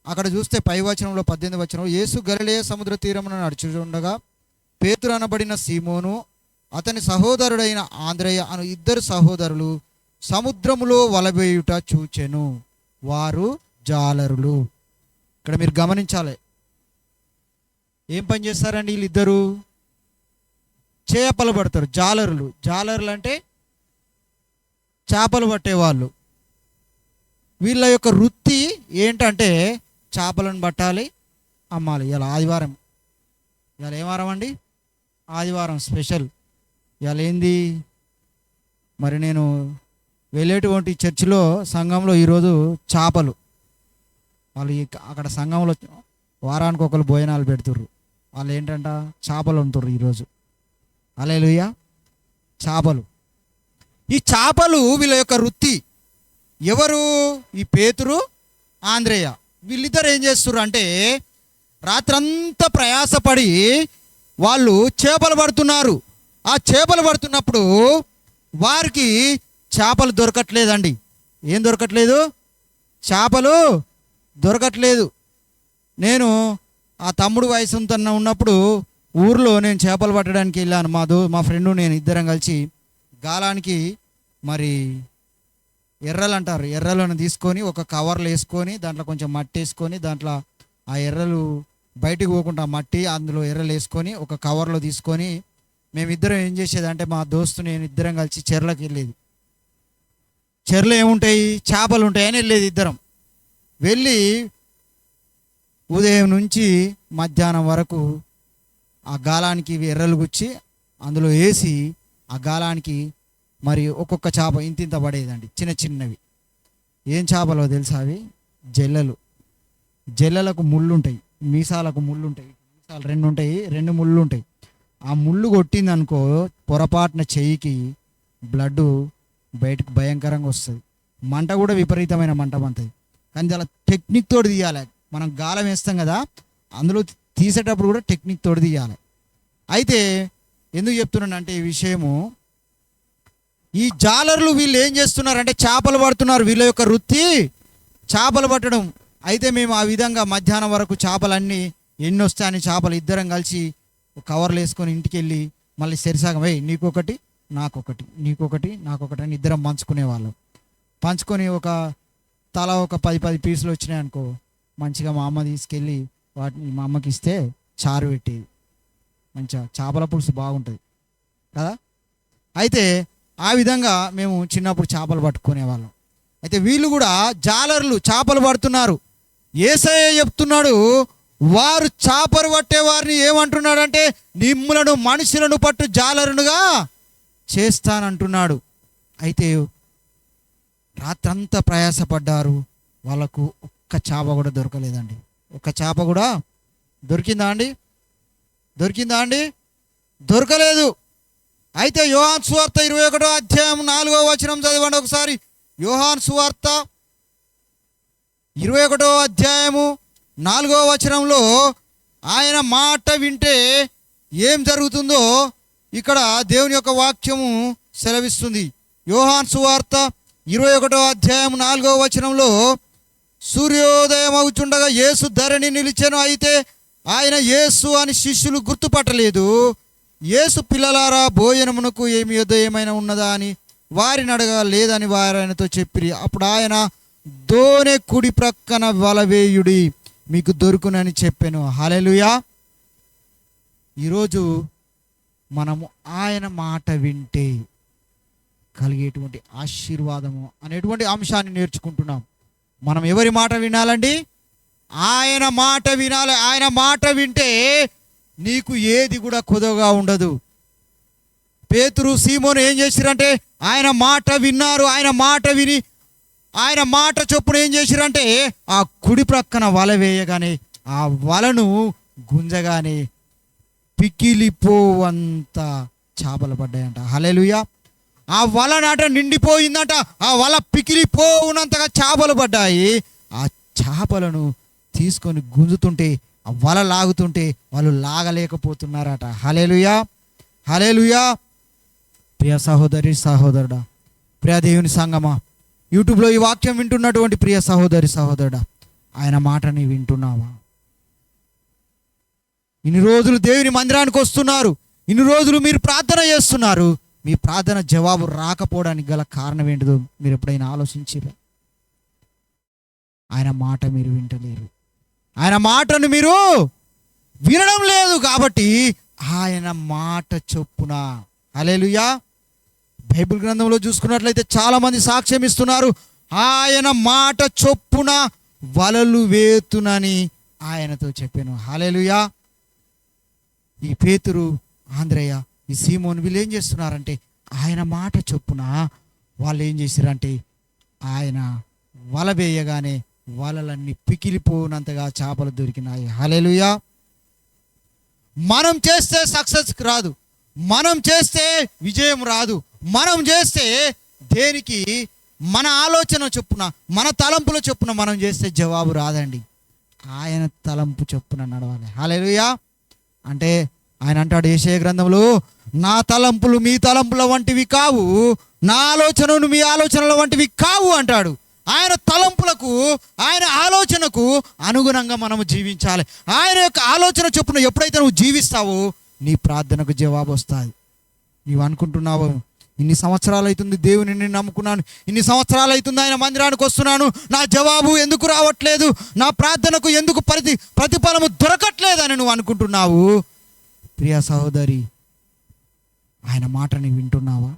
అక్కడ చూస్తే పై వచనంలో 18వ వచనంలో, యేసు గలిలయ సముద్ర తీరమున నడుచుచుండగా పేతురు అనబడిన సీమోను అతని సహోదరుడైన ఆంద్రయ్య అను ఇద్దరు సహోదరులు సముద్రములో వలవేయుట చూచెను. వారు జాలరులు. ఇక్కడ మీరు గమనించాలి, ఏం పని చేస్తారండి వీళ్ళిద్దరూ? చేపలు పడతారు. జాలరులు. జాలరులు అంటే చేపలు పట్టేవాళ్ళు. వీళ్ళ యొక్క వృత్తి ఏంటంటే చేపలను పట్టాలి, అమ్మాలి. ఇలా ఆదివారం, ఇవాళ ఏం వారం అండి? ఆదివారం స్పెషల్. ఇవాళ ఏంది మరి? నేను వెళ్ళేటువంటి చర్చిలో సంఘంలో ఈరోజు చేపలు, వాళ్ళు అక్కడ సంఘంలో వారానికి ఒకరు భోజనాలు పెడుతుర్రు. వాళ్ళు ఏంటంట, చేపలు వండుతుర్రు ఈరోజు. హల్లెలూయా. చేపలు. ఈ చేపలు వీళ్ళ యొక్క వృత్తి. ఎవరు? ఈ పేతురు, ఆంద్రేయ. వీళ్ళిద్దరు ఏం చేస్తుర్రు అంటే, రాత్రంతా ప్రయాసపడి వాళ్ళు చేపలు పడుతున్నారు. ఆ చేపలు పడుతున్నప్పుడు వారికి చేపలు దొరకట్లేదండి. ఏం దొరకట్లేదు? చేపలు దొరకట్లేదు. నేను ఆ తమ్ముడు వయసుతో ఉన్నప్పుడు ఊర్లో నేను చేపలు పట్టడానికి వెళ్ళాను. మా ఫ్రెండు నేను ఇద్దరం కలిసి గాలానికి మరి ఎర్రలు అంటారు, ఎర్రలను తీసుకొని ఒక కవర్లో వేసుకొని దాంట్లో కొంచెం మట్టి వేసుకొని దాంట్లో ఆ ఎర్రలు బయటికి పోకుండా మట్టి అందులో ఎర్రలు వేసుకొని ఒక కవర్లో తీసుకొని మేమిద్దరం ఏం చేసేది అంటే, మా దోస్తు నేను ఇద్దరం కలిసి చెర్లకు వెళ్ళేది. చెర్లు ఏముంటాయి? చేపలు ఉంటాయి అని వెళ్ళేది ఇద్దరం. వెళ్ళి ఉదయం నుంచి మధ్యాహ్నం వరకు ఆ గాలానికి ఎర్రలు గుచ్చి అందులో వేసి ఆ గాలానికి మరి ఒక్కొక్క చేప ఇంతింత పడేదండి, చిన్న చిన్నవి. ఏం చేపలో తెలుసా అవి? జల్లలు. జల్లలకు ముళ్ళు ఉంటాయి, మీసాలకు ముళ్ళు ఉంటాయి. మీసాలు 2 ఉంటాయి, 2 ముళ్ళు ఉంటాయి. ఆ ముళ్ళు కొట్టింది అనుకో, పొరపాటున చెయ్యికి బ్లడ్ బయటకు భయంకరంగా వస్తుంది. మంట కూడా విపరీతమైన మంట పంతుంది. కానీ చాలా టెక్నిక్ తోటి తీయాలి. మనం గాలం వేస్తాం కదా, అందులో తీసేటప్పుడు కూడా టెక్నిక్ తోటి తీయాలి. అయితే ఎందుకు చెప్తున్నానంటే ఈ విషయము, ఈ జాలర్లు వీళ్ళు ఏం చేస్తున్నారంటే చేపలు పడుతున్నారు. వీళ్ళ యొక్క వృత్తి చేపలు పట్టడం. అయితే మేము ఆ విధంగా మధ్యాహ్నం వరకు చేపలన్నీ ఎన్ని వస్తాయని చేపలు ఇద్దరం కలిసి కవర్లు వేసుకొని ఇంటికి వెళ్ళి మళ్ళీ సరిసాగం నీకొకటి నాకొకటి, నీకొకటి నాకొకటి అని ఇద్దరం పంచుకునేవాళ్ళం. పంచుకొని ఒక తల ఒక 10 పీసులు వచ్చినాయి అనుకో, మంచిగా మా అమ్మ తీసుకెళ్ళి వాటిని మా అమ్మకి ఇస్తే చారు పెట్టేది. మంచిగా చేపల పులుసు బాగుంటుంది కదా. అయితే ఆ విధంగా మేము చిన్నప్పుడు చేపలు పట్టుకునేవాళ్ళం. అయితే వీళ్ళు కూడా జాలర్లు చేపలు పడుతున్నారు. యేసయ్య చెప్తున్నాడు, వారు చేపలు పట్టే వారిని ఏమంటున్నాడంటే నిమ్ములను మనుషులను పట్టు జాలరునుగా చేస్తానంటున్నాడు. అయితే రాత్రంతా ప్రయాసపడ్డారు, వాళ్ళకు ఒక్క చేప కూడా దొరకలేదండి. ఒక్క చేప కూడా దొరికిందా అండి? దొరికిందా అండి? దొరకలేదు. అయితే యోహాను సువార్త 21వ అధ్యాయం 4వ వచనం చదవండి ఒకసారి. యోహాను సువార్త 21వ అధ్యాయము 4వ వచనంలో ఆయన మాట వింటే ఏం జరుగుతుందో ఇక్కడ దేవుని యొక్క వాక్యము సెలవిస్తుంది. యోహాను సువార్త 21వ అధ్యాయం 4వ వచనంలో, సూర్యోదయం అవుచుండగా యేసు ధరణి నిలిచెను. అయితే ఆయన యేసు అని శిష్యులు గుర్తుపట్టలేదు. యేసు పిల్లలారా, భోజనమునకు ఏమి యొద్ద ఏమైనా ఉన్నదా అని వారిని అడగా లేదని వారు ఆయనతో చెప్పిరి. అప్పుడు ఆయన, దోనె కుడి ప్రక్కన వలవేయుడి, మీకు దొరుకునని చెప్పాను. హల్లెలూయా. ఈరోజు మనము ఆయన మాట వింటే కలిగేటువంటి ఆశీర్వాదము అనేటువంటి అంశాన్ని నేర్చుకుంటున్నాం. మనం ఎవరి మాట వినాలండి? ఆయన మాట వినాలి. ఆయన మాట వింటే నీకు ఏది కూడా కొదవగా ఉండదు. పేతురు, సీమోను ఏం చేసిరంటే ఆయన మాట విన్నారు. ఆయన మాట విని ఆయన మాట చొప్పున ఏం చేసిరంటే ఆ కుడి ప్రక్కన వల వేయగానే ఆ వలను గుంజగానే పికిలిపోవంత చేపలు పడ్డాయంట. హల్లెలూయా. ఆ వల నాట నిండిపోయిందట. ఆ వల పికిలిపోవునంతగా చేపలు పడ్డాయి. ఆ చేపలను తీసుకొని గుంజుతుంటే, ఆ వల లాగుతుంటే వాళ్ళు లాగలేకపోతున్నారట. హల్లెలూయా, హల్లెలూయా. ప్రియ సహోదరి సహోదరుడా, ప్రియ దేవుని సంగమా, యూట్యూబ్లో ఈ వాక్యం వింటున్నటువంటి ప్రియ సహోదరి సహోదరుడా, ఆయన మాటని వింటున్నావా? ఇన్ని రోజులు దేవుని మందిరానికి వస్తున్నారు, ఇన్ని రోజులు మీరు ప్రార్థన చేస్తున్నారు, మీ ప్రార్థన జవాబు రాకపోవడానికి గల కారణం ఏంటిదో మీరు ఎప్పుడైనా ఆలోచించారా? ఆయన మాట మీరు వింటలేరు. ఆయన మాటను మీరు వినడం లేదు. కాబట్టి ఆయన మాట చొప్పున, హల్లెలూయా. బైబిల్ గ్రంథంలో చూసుకున్నట్లయితే చాలా మంది సాక్ష్యం ఇస్తున్నారు, ఆయన మాట చొప్పున వలలు వేతునని ఆయనతో చెప్పాను. హల్లెలూయా. ఈ పేతురు, ఆంద్రయ్య, ఈ సీమోన్ వీళ్ళు ఏం చేస్తున్నారంటే ఆయన మాట చొప్పున వాళ్ళు ఏం చేశారంటే ఆయన వల వేయగానే వలలన్నీ పికిలిపోనంతగా చేపలు దొరికినాయి. హల్లెలూయా. మనం చేస్తే సక్సెస్ రాదు, మనం చేస్తే విజయం రాదు, మనం చేస్తే దేనికి మన ఆలోచన చొప్పున మన తలంపుల చొప్పున మనం చేస్తే జవాబు రాదండి. ఆయన తలంపు చొప్పున నడవాలి. హల్లెలూయా. అంటే ఆయన అంటాడు యెషయా గ్రంథంలో, నా తలంపులు మీ తలంపుల వంటివి కావు, నా ఆలోచనలు మీ ఆలోచనల వంటివి కావు అంటాడు. ఆయన తలంపులకు, ఆయన ఆలోచనకు అనుగుణంగా మనము జీవించాలి. ఆయన యొక్క ఆలోచన చొప్పున ఎప్పుడైతే నువ్వు జీవిస్తావో నీ ప్రార్థనకు జవాబు వస్తుంది. నీవు అనుకుంటున్నావు, ఇన్ని సంవత్సరాలు అవుతుంది దేవుని నేను నమ్ముకున్నాను, ఇన్ని సంవత్సరాలు అవుతుంది ఆయన మందిరానికి వస్తున్నాను, నా జవాబు ఎందుకు రావట్లేదు, నా ప్రార్థనకు ఎందుకు ప్రతిఫలము దొరకట్లేదని నువ్వు అనుకుంటున్నావు. ప్రియ సహోదరి, ఆయన మాటని వింటున్నావా?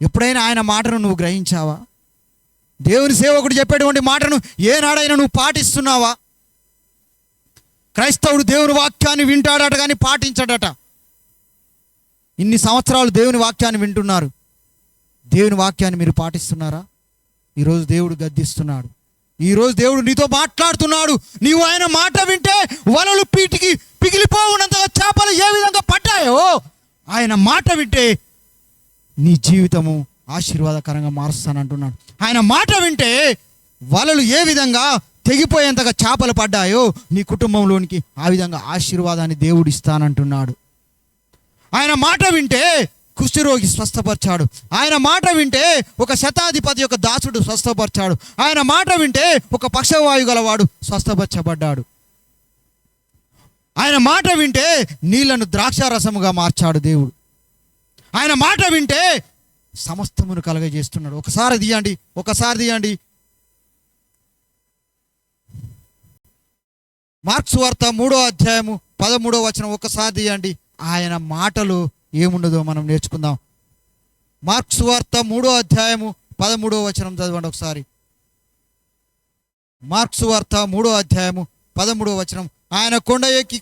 ఎప్పుడైనా ఆయన మాటను నువ్వు గ్రహించావా? దేవుని సేవకుడు చెప్పేటువంటి మాటను ఏనాడైనా నువ్వు పాటిస్తున్నావా? క్రైస్తవుడు దేవుని వాక్యాన్ని వింటాడట కానీ పాటించడట. ఇన్ని సంవత్సరాలు దేవుని వాక్యాన్ని వింటున్నారు, దేవుని వాక్యాన్ని మీరు పాటిస్తున్నారా? ఈరోజు దేవుడు గద్దిస్తున్నాడు, ఈరోజు దేవుడు నీతో మాట్లాడుతున్నాడు. నీవు ఆయన మాట వింటే వలలు పిగిలిపోవునంతగా చేపలు ఏ విధంగా పడ్డాయో ఆయన మాట వింటే నీ జీవితము ఆశీర్వాదకరంగా మారుస్తానంటున్నాడు. ఆయన మాట వింటే వలలు ఏ విధంగా తెగిపోయేంతగా చేపలు పడ్డాయో నీ కుటుంబంలోనికి ఆ విధంగా ఆశీర్వాదాన్ని దేవుడు ఇస్తానంటున్నాడు. ఆయన మాట వింటే కుష్ఠరోగి స్వస్థపరిచాడు. ఆయన మాట వింటే ఒక శతాధిపతి యొక్క దాసుడు స్వస్థపరిచాడు. ఆయన మాట వింటే ఒక పక్షవాయు గలవాడు స్వస్థపరచబడ్డాడు. ఆయన మాట వింటే నీళ్లను ద్రాక్షారసముగా మార్చాడు దేవుడు. ఆయన మాట వింటే సమస్తమును కలగజేస్తున్నాడు. ఒకసారి తీయండి మార్క్స్ వార్త 3వ అధ్యాయము 13వ వచనం ఒకసారి తీయండి. ఆయన మాటలు ఏముండదో మనం నేర్చుకుందాం. మార్క్స్ వార్త 3వ అధ్యాయము 13వ వచనం చదవండి ఒకసారి. మార్క్స్ వార్త 3వ అధ్యాయము 13వ వచనం. ఆయన కొండ ఎక్కి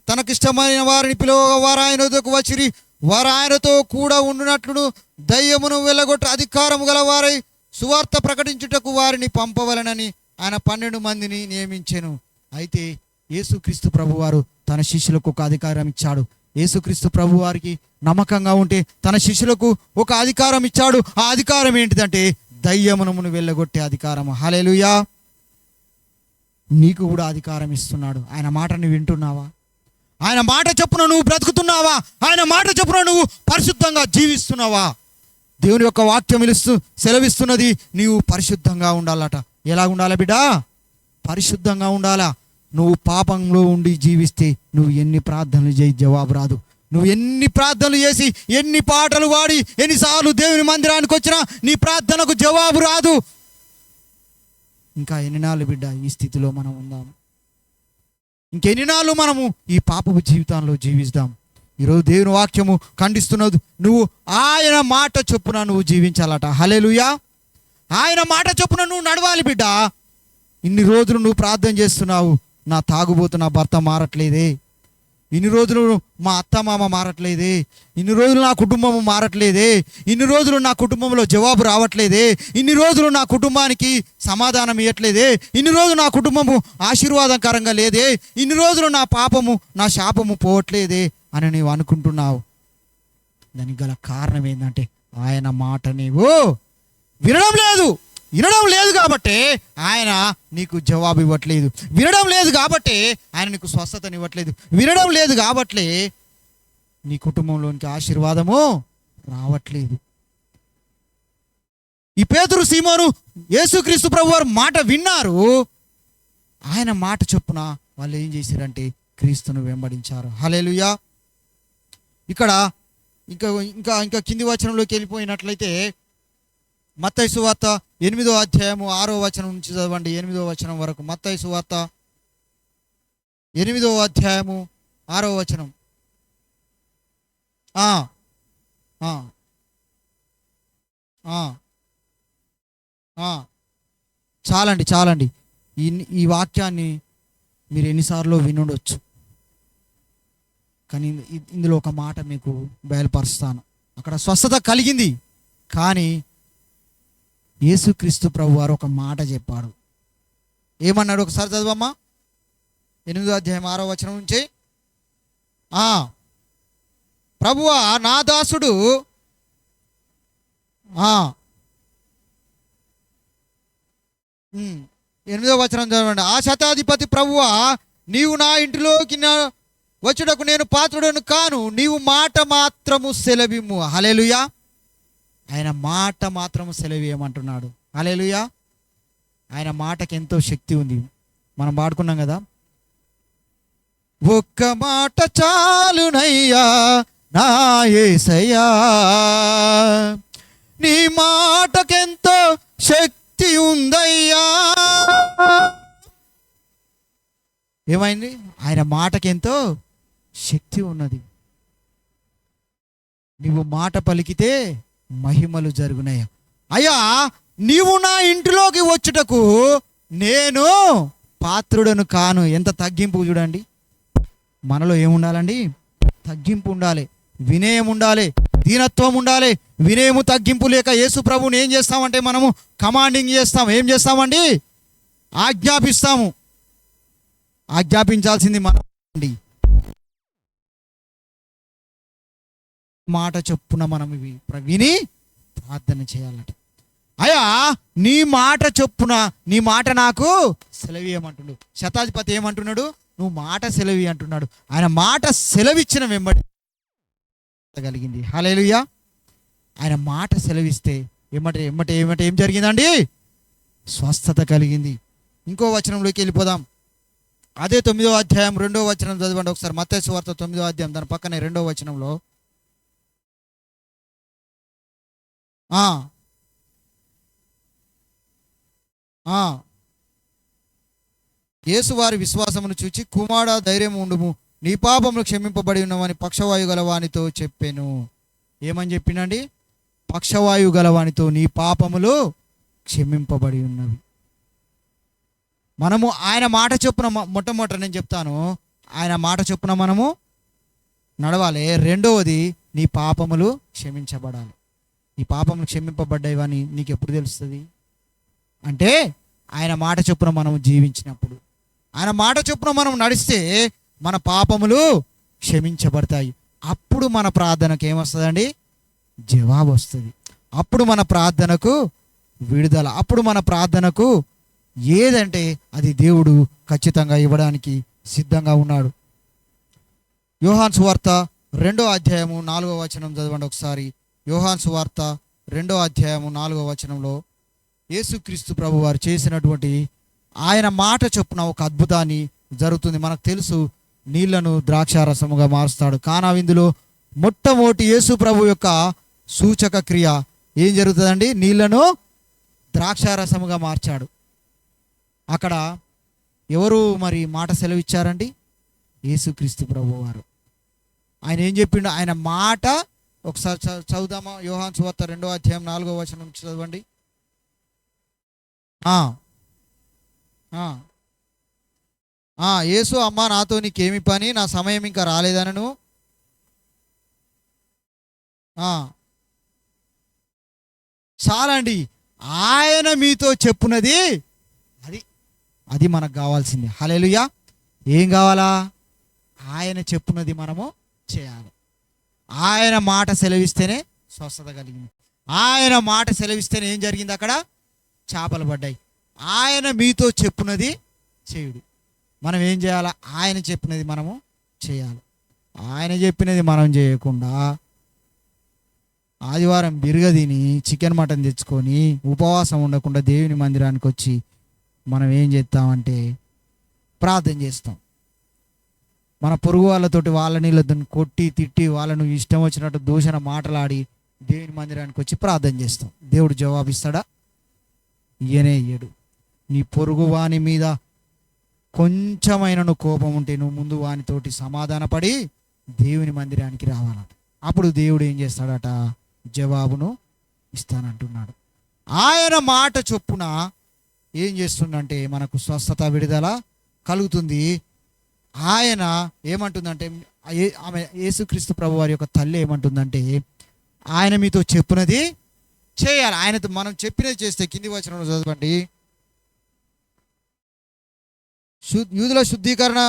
తనకిష్టమైన వారిని పిలువగా వారు ఆయన వద్దకు వచ్చిరి. వారు ఆయనతో కూడా ఉండునట్లు దయ్యమును వెళ్ళగొట్టు అధికారము గల వారై సువార్త ప్రకటించుటకు వారిని పంపవలనని ఆయన 12 మందిని నియమించెను. అయితే యేసుక్రీస్తు ప్రభువారు తన శిష్యులకు ఒక అధికారం ఇచ్చాడు. యేసుక్రీస్తు ప్రభువారికి నమ్మకంగా ఉంటే తన శిష్యులకు ఒక అధికారం ఇచ్చాడు. ఆ అధికారం ఏంటిదంటే దయ్యమును వెళ్ళగొట్టే అధికారం. హల్లెలూయా. నీకు కూడా అధికారం ఇస్తున్నాడు. ఆయన మాటని వింటున్నావా? ఆయన మాట చొప్పున నువ్వు బ్రతుకుతున్నావా? ఆయన మాట చొప్పున నువ్వు పరిశుద్ధంగా జీవిస్తున్నావా? దేవుని యొక్క వాక్యం సెలవిస్తున్నది నీవు పరిశుద్ధంగా ఉండాలట. ఎలా ఉండాలా బిడ్డా? పరిశుద్ధంగా ఉండాలా. నువ్వు పాపంలో ఉండి జీవిస్తే నువ్వు ఎన్ని ప్రార్థనలు చేయి జవాబు రాదు. నువ్వు ఎన్ని ప్రార్థనలు చేసి ఎన్ని పాటలు పాడి ఎన్నిసార్లు దేవుని మందిరానికి వచ్చినా నీ ప్రార్థనకు జవాబు రాదు. ఇంకా ఎన్ని నాళ్ళు బిడ్డ ఈ స్థితిలో మనం ఉందాము? ఇంకెన్ని నాళ్ళు మనము ఈ పాపపు జీవితంలో జీవిస్తాం? ఈరోజు దేవుని వాక్యము ఖండిస్తున్నది. నువ్వు ఆయన మాట చొప్పున నువ్వు జీవించాలట. హల్లెలూయా. ఆయన మాట చొప్పున నువ్వు నడవాలి బిడ్డ. ఇన్ని రోజులు నువ్వు ప్రార్థన చేస్తున్నావు, నా తాగుబోతు నా భర్త మారట్లేదే, ఇన్ని రోజులు మా అత్త మామ మారట్లేదే, ఇన్ని రోజులు నా కుటుంబము మారట్లేదే, ఇన్ని రోజులు నా కుటుంబంలో జవాబు రావట్లేదే, ఇన్ని రోజులు నా కుటుంబానికి సమాధానం ఇవ్వట్లేదే, ఇన్ని రోజులు నా కుటుంబము ఆశీర్వాదకరంగా లేదే, ఇన్ని రోజులు నా పాపము నా శాపము పోవట్లేదే అని నీవు అనుకుంటున్నావు. దానికి గల కారణం ఏంటంటే ఆయన మాట నీవు వినడం లేదు కాబట్టి ఆయన నీకు జవాబు ఇవ్వట్లేదు. వినడం లేదు కాబట్టి ఆయన నీకు స్వస్థతనివ్వట్లేదు. వినడం లేదు కాబట్టి నీ కుటుంబంలోనికి ఆశీర్వాదము రావట్లేదు. ఈ పేతురు సీమోను యేసుక్రీస్తు ప్రభువారు మాట విన్నారు. ఆయన మాట చొప్పున వాళ్ళు ఏం చేశారంటే క్రీస్తును వెంబడించారు. హల్లెలూయా. ఇక్కడ ఇంకా ఇంకా ఇంకా కింది వచనంలోకి వెళ్ళిపోయినట్లయితే మత్తయి సువార్త 8వ అధ్యాయము 6వ వచనం నుంచి చదవండి. 8వ వచనం వరకు. మత్తయి సువార్త 8వ అధ్యాయము 6వ వచనం. చాలండి. ఈ వాక్యాన్ని మీరు ఎన్నిసార్లు వినుండొచ్చు, కానీ ఇందులో ఒక మాట మీకు బయలుపరుస్తాను. అక్కడ స్వస్థత కలిగింది, కానీ యేసుక్రీస్తు ప్రభువారు ఒక మాట చెప్పాడు. ఏమన్నాడు? ఒకసారి చదవమ్మా. 8వ అధ్యాయం 6వ వచనం నుంచి. ప్రభువా నా దాసుడు 8వ వచనం చదవండి. ఆ శతాధిపతి ప్రభువా నీవు నా ఇంటిలోకి వచ్చుటకు నేను పాత్రుడను కాను, నీవు మాట మాత్రము సెలవిమ్ము. హల్లెలూయా. ఆయన మాట మాత్రము సెలవేయమంటున్నాడు. హల్లెలూయా. ఆయన మాటకి ఎంతో శక్తి ఉంది. మనం పాడుకున్నాం కదా, ఒక్క మాట చాలునయ్యా నా యేసయ్యా, నీ మాటకెంతో శక్తి ఉందయ్యా. ఏమైంది? ఆయన మాటకెంతో శక్తి ఉన్నది. నువ్వు మాట పలికితే మహిమలు జరుగునయ్యా. అయ్యా నీవు నా ఇంటిలోకి వచ్చుటకు నేను పాత్రుడను కాను. ఎంత తగ్గింపు చూడండి. మనలో ఏముండాలండి? తగ్గింపు ఉండాలి, వినయం ఉండాలి, దీనత్వం ఉండాలి. వినయము తగ్గింపు లేక యేసు ప్రభువుని ఏం చేస్తామంటే మనము కమాండింగ్ చేస్తాం. ఏం చేస్తామండి? ఆజ్ఞాపిస్తాము. ఆజ్ఞాపించాల్సింది మనం అండి. మాట చొప్పున మనం విని ప్రార్థన చేయాలట. అయ్యా నీ మాట చొప్పున నీ మాట నాకు సెలవియమంటున్నాడు. శతాధిపతి ఏమంటున్నాడు? నువ్వు మాట సెలవి అంటున్నాడు. ఆయన మాట సెలవిచ్చిన వెంబడి కలిగింది. హల్లెలూయా. ఆయన మాట సెలవిస్తే ఏమంటే ఏం జరిగిందండి? స్వస్థత కలిగింది. ఇంకో వచనంలోకి వెళ్ళిపోదాం. అదే 9వ అధ్యాయం 2వ వచనం చదవండి ఒకసారి. మత్తయి సువార్త 9వ అధ్యాయం దాని పక్కనే 2వ వచనంలో యేసు వారి విశ్వాసమును చూచి, కుమారుడా ధైర్యం ఉండుము, నీ పాపములు క్షమింపబడి ఉన్నవని పక్షవాయు గలవానితో చెప్పాను. ఏమని చెప్పిండండి? పక్షవాయు గలవానితో నీ పాపములు క్షమింపబడి ఉన్నవి. మనము ఆయన మాట చొప్పున మొట్టమొదట నేను చెప్తాను, ఆయన మాట చొప్పున మనము నడవాలి. రెండవది నీ పాపములు క్షమించబడాలి. నీ పాపములు క్షమింపబడ్డాయివని నీకు ఎప్పుడు తెలుస్తుంది అంటే ఆయన మాట చొప్పున మనం జీవించినప్పుడు, ఆయన మాట చొప్పున మనం నడిస్తే మన పాపములు క్షమించబడతాయి. అప్పుడు మన ప్రార్థనకు ఏమొస్తుందండి? జవాబు వస్తుంది. అప్పుడు మన ప్రార్థనకు విడుదల. అప్పుడు మన ప్రార్థనకు ఏదంటే అది దేవుడు ఖచ్చితంగా ఇవ్వడానికి సిద్ధంగా ఉన్నాడు. యోహాను సువార్త 2వ అధ్యాయము 4వ వచనం చదవండి ఒకసారి. యోహాను సువార్త 2వ అధ్యాయము 4వ వచనంలో యేసుక్రీస్తు ప్రభు వారు చేసినటువంటి ఆయన మాట చొప్పున ఒక అద్భుతాన్ని జరుగుతుంది. మనకు తెలుసు, నీళ్లను ద్రాక్షారసముగా మారుస్తాడు. కానా విందులో మొట్టమొదటి యేసు ప్రభు యొక్క సూచక క్రియ ఏం జరుగుతుందండి? నీళ్లను ద్రాక్షారసముగా మార్చాడు. అక్కడ ఎవరు మరి మాట సెలవిచ్చారండి? యేసుక్రీస్తు ప్రభు వారు. ఆయన ఏం చెప్పిండు? ఆయన మాట ఒకసారి చదువుదామా? యోహాను సువార్త 2వ అధ్యాయం 4వ వచనం నుంచి చదవండి. యేసు, అమ్మా నాతో నీకేమి పని, నా సమయం ఇంకా రాలేదనను. చాలండి, ఆయన మీతో చెప్పున్నది అది మనకు కావాల్సింది. హల్లెలూయా. ఏం కావాలా? ఆయన చెప్పున్నది మనము చేయాలి. ఆయన మాట సెలవిస్తేనే స్వస్థత కలిగింది. ఆయన మాట సెలవిస్తేనే ఏం జరిగింది? అక్కడ చేపలు పడ్డాయి. ఆయన మీతో చెప్పున్నది చేయుడు. మనం ఏం చేయాలా? ఆయన చెప్పినది మనము చేయాలి. ఆయన చెప్పినది మనం చేయకుండా ఆదివారం బిరగదిని చికెన్ మటన్ తెచ్చుకొని ఉపవాసం ఉండకుండా దేవుని మందిరానికి వచ్చి మనం ఏం చేస్తామంటే ప్రార్థన చేస్తాం. మన పొరుగు వాళ్ళతోటి వాళ్ళ నీళ్ళతో కొట్టి తిట్టి వాళ్ళను ఇష్టం వచ్చినట్టు దూషణ మాటలాడి దేవుని మందిరానికి వచ్చి ప్రార్థన చేస్తాం. దేవుడు జవాబిస్తాడా? ఇయనే ఇయ్యడు. నీ పొరుగు వాని మీద కొంచెమైనను కోపం ఉంటే నువ్వు ముందు వానితోటి సమాధానపడి దేవుని మందిరానికి రావాలట. అప్పుడు దేవుడు ఏం చేస్తాడట? జవాబును ఇస్తానంటున్నాడు. ఆయన మాట చొప్పున ఏం చేస్తుందంటే మనకు స్వస్థత విడుదల కలుగుతుంది. ఆయన ఏమంటుందంటే ఆమె యేసుక్రీస్తు ప్రభు వారి యొక్క తల్లి ఏమంటుందంటే ఆయన మీతో చెప్పునది చేయాలి. ఆయనతో మనం చెప్పినది చేస్తే, కింది వచనంలో చదవండి. యూదుల శుద్ధీకరణ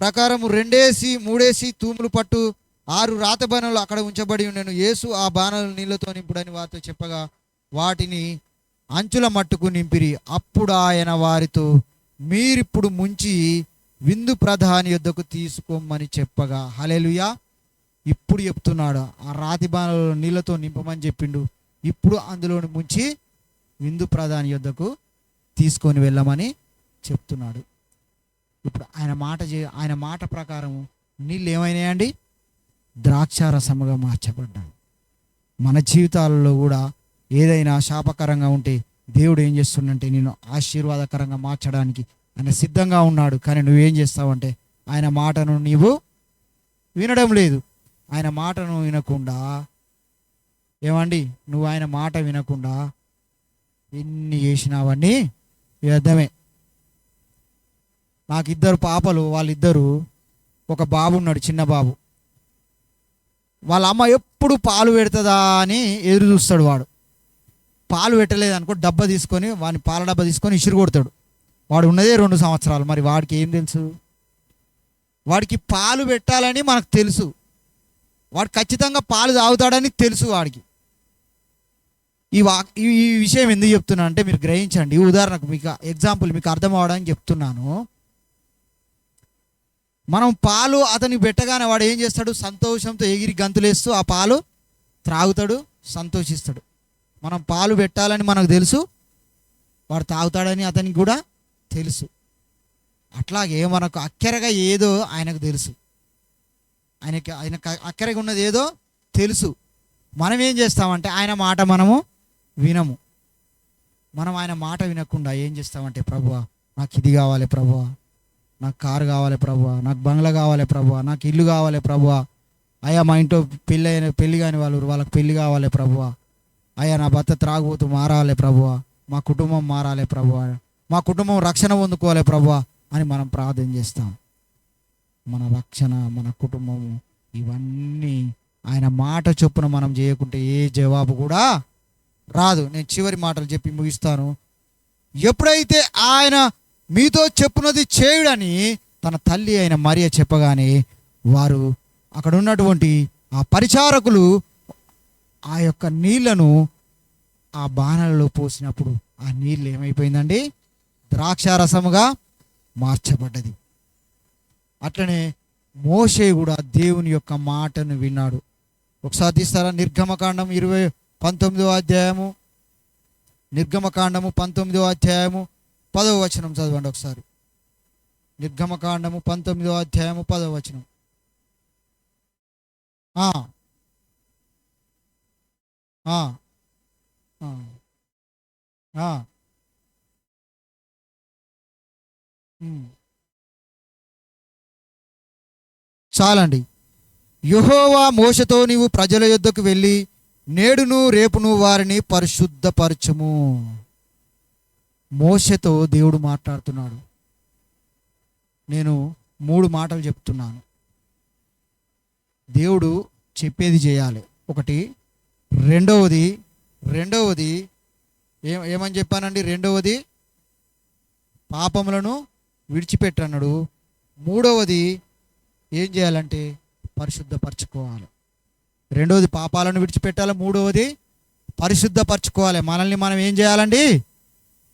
ప్రకారం 2-3 తూములు పట్టు 6 రాత బాణలు అక్కడ ఉంచబడి ఉండెను. యేసు ఆ బాణలు నీళ్లతో నింపుడని వారితో చెప్పగా వాటిని అంచుల మట్టుకు నింపిరి. అప్పుడు ఆయన వారితో, మీరిప్పుడు ముంచి విందు ప్రధాని యొద్దకు తీసుకోమని చెప్పగా. హల్లెలూయా. ఇప్పుడు చెప్తున్నాడు, ఆ రాతి బాణలు నీళ్లతో నింపమని చెప్పిండు. ఇప్పుడు అందులోని ముంచి విందు ప్రధాని యొద్దకు తీసుకొని వెళ్ళమని చెప్తున్నాడు. ఇప్పుడు ఆయన మాట ప్రకారం నీళ్ళు ఏమైనాయండి? ద్రాక్షారసముగా మార్చబడ్డాయి. మన జీవితాలలో కూడా ఏదైనా శాపకరంగా ఉంటే దేవుడు ఏం చేస్తుందంటే నేను ఆశీర్వాదకరంగా మార్చడానికి ఆయన సిద్ధంగా ఉన్నాడు. కానీ నువ్వేం చేస్తావంటే ఆయన మాటను నీవు వినడం లేదు. ఆయన మాటను వినకుండా ఏమండి, నువ్వు ఆయన మాట వినకుండా ఎన్ని చేసినావన్నీ వ్యర్థమే. నాకు 2 పాపలు, వాళ్ళిద్దరూ, ఒక బాబు ఉన్నాడు, చిన్న బాబు. వాళ్ళ అమ్మ ఎప్పుడు పాలు పెడుతుందా అని ఎదురు చూస్తాడు. వాడు పాలు పెట్టలేదు అనుకో, డబ్బా తీసుకొని వాని పాల డబ్బా తీసుకొని ఇసురు కొడతాడు. వాడు ఉన్నదే 2 సంవత్సరాలు. మరి వాడికి ఏం తెలుసు? వాడికి పాలు పెట్టాలని మనకు తెలుసు. వాడు ఖచ్చితంగా పాలు తాగుతాడని తెలుసు వాడికి. ఈ విషయం ఎందుకు చెప్తున్నా అంటే మీరు గ్రహించండి. ఉదాహరణకు మీకు ఎగ్జాంపుల్ మీకు అర్థం అవడానికి చెప్తున్నాను. మనం పాలు అతనికి పెట్టగానే వాడు ఏం చేస్తాడు? సంతోషంతో ఎగిరి గంతులేస్తూ ఆ పాలు త్రాగుతాడు, సంతోషిస్తాడు. మనం పాలు పెట్టాలని మనకు తెలుసు, వాడు తాగుతాడని అతనికి కూడా తెలుసు. అట్లాగే మనకు అక్కరగా ఏదో ఆయనకు తెలుసు, ఆయనకు అక్కరగా ఉన్నది ఏదో తెలుసు. మనం ఏం చేస్తామంటే ఆయన మాట మనము వినము. మనం ఆయన మాట వినకుండా ఏం చేస్తామంటే, ప్రభువా నాకు ఇది కావాలి, ప్రభువా నాకు కారు కావాలి, ప్రభువా నాకు బంగ్లా కావాలి, ప్రభువా నాకు ఇల్లు కావాలి, ప్రభువా అయ్యా మా ఇంట్లో పెళ్ళి కాని వాళ్ళకి పెళ్ళి కావాలి, ప్రభువా అయ్యా నా భర్త త్రాగుబోతూ మారాలి, ప్రభువా మా కుటుంబం మారాలి, ప్రభువా మా కుటుంబం రక్షణ పొందుకోవాలి, ప్రభువా అని మనం ప్రార్థన చేస్తాం. మన రక్షణ, మన కుటుంబము, ఇవన్నీ ఆయన మాట చొప్పున మనం చేయకుంటే ఏ జవాబు కూడా రాదు. నేను చివరి మాటలు చెప్పి ముగిస్తాను. ఎప్పుడైతే ఆయన మీతో చెప్పున్నది చేయుడని తన తల్లి అయిన మరియ చెప్పగానే వారు అక్కడ ఉన్నటువంటి ఆ పరిచారకులు ఆ యొక్క నీళ్లను ఆ బాణలలో పోసినప్పుడు ఆ నీళ్ళు ఏమైపోయిందండి? ద్రాక్షారసముగా మార్చబడ్డది. అట్లనే మోషే కూడా దేవుని యొక్క మాటను విన్నాడు. ఒకసారి తీస్తారా? నిర్గమకాండం 19వ అధ్యాయము, నిర్గమకాండము 19వ అధ్యాయము 10వ వచనం చదవండి ఒకసారి. నిర్గమకాండము 19వ అధ్యాయము 10వ వచనం. చాలండి. యెహోవా మోషేతో నీవు ప్రజల యొద్దకు వెళ్ళి నేడును రేపును వారిని పరిశుద్ధపరచుము. మోషేతో దేవుడు మాట్లాడుతున్నాడు. నేను 3 మాటలు చెప్తున్నాను. దేవుడు చెప్పేది చేయాలి ఒకటి. రెండవది ఏమని చెప్పానండి? రెండవది పాపములను విడిచిపెట్టన్నాడు. మూడవది ఏం చేయాలంటే పరిశుద్ధపరచుకోవాలి. రెండవది పాపాలను విడిచిపెట్టాలి, మూడవది పరిశుద్ధపరచుకోవాలి. మనల్ని మనం ఏం చేయాలండి?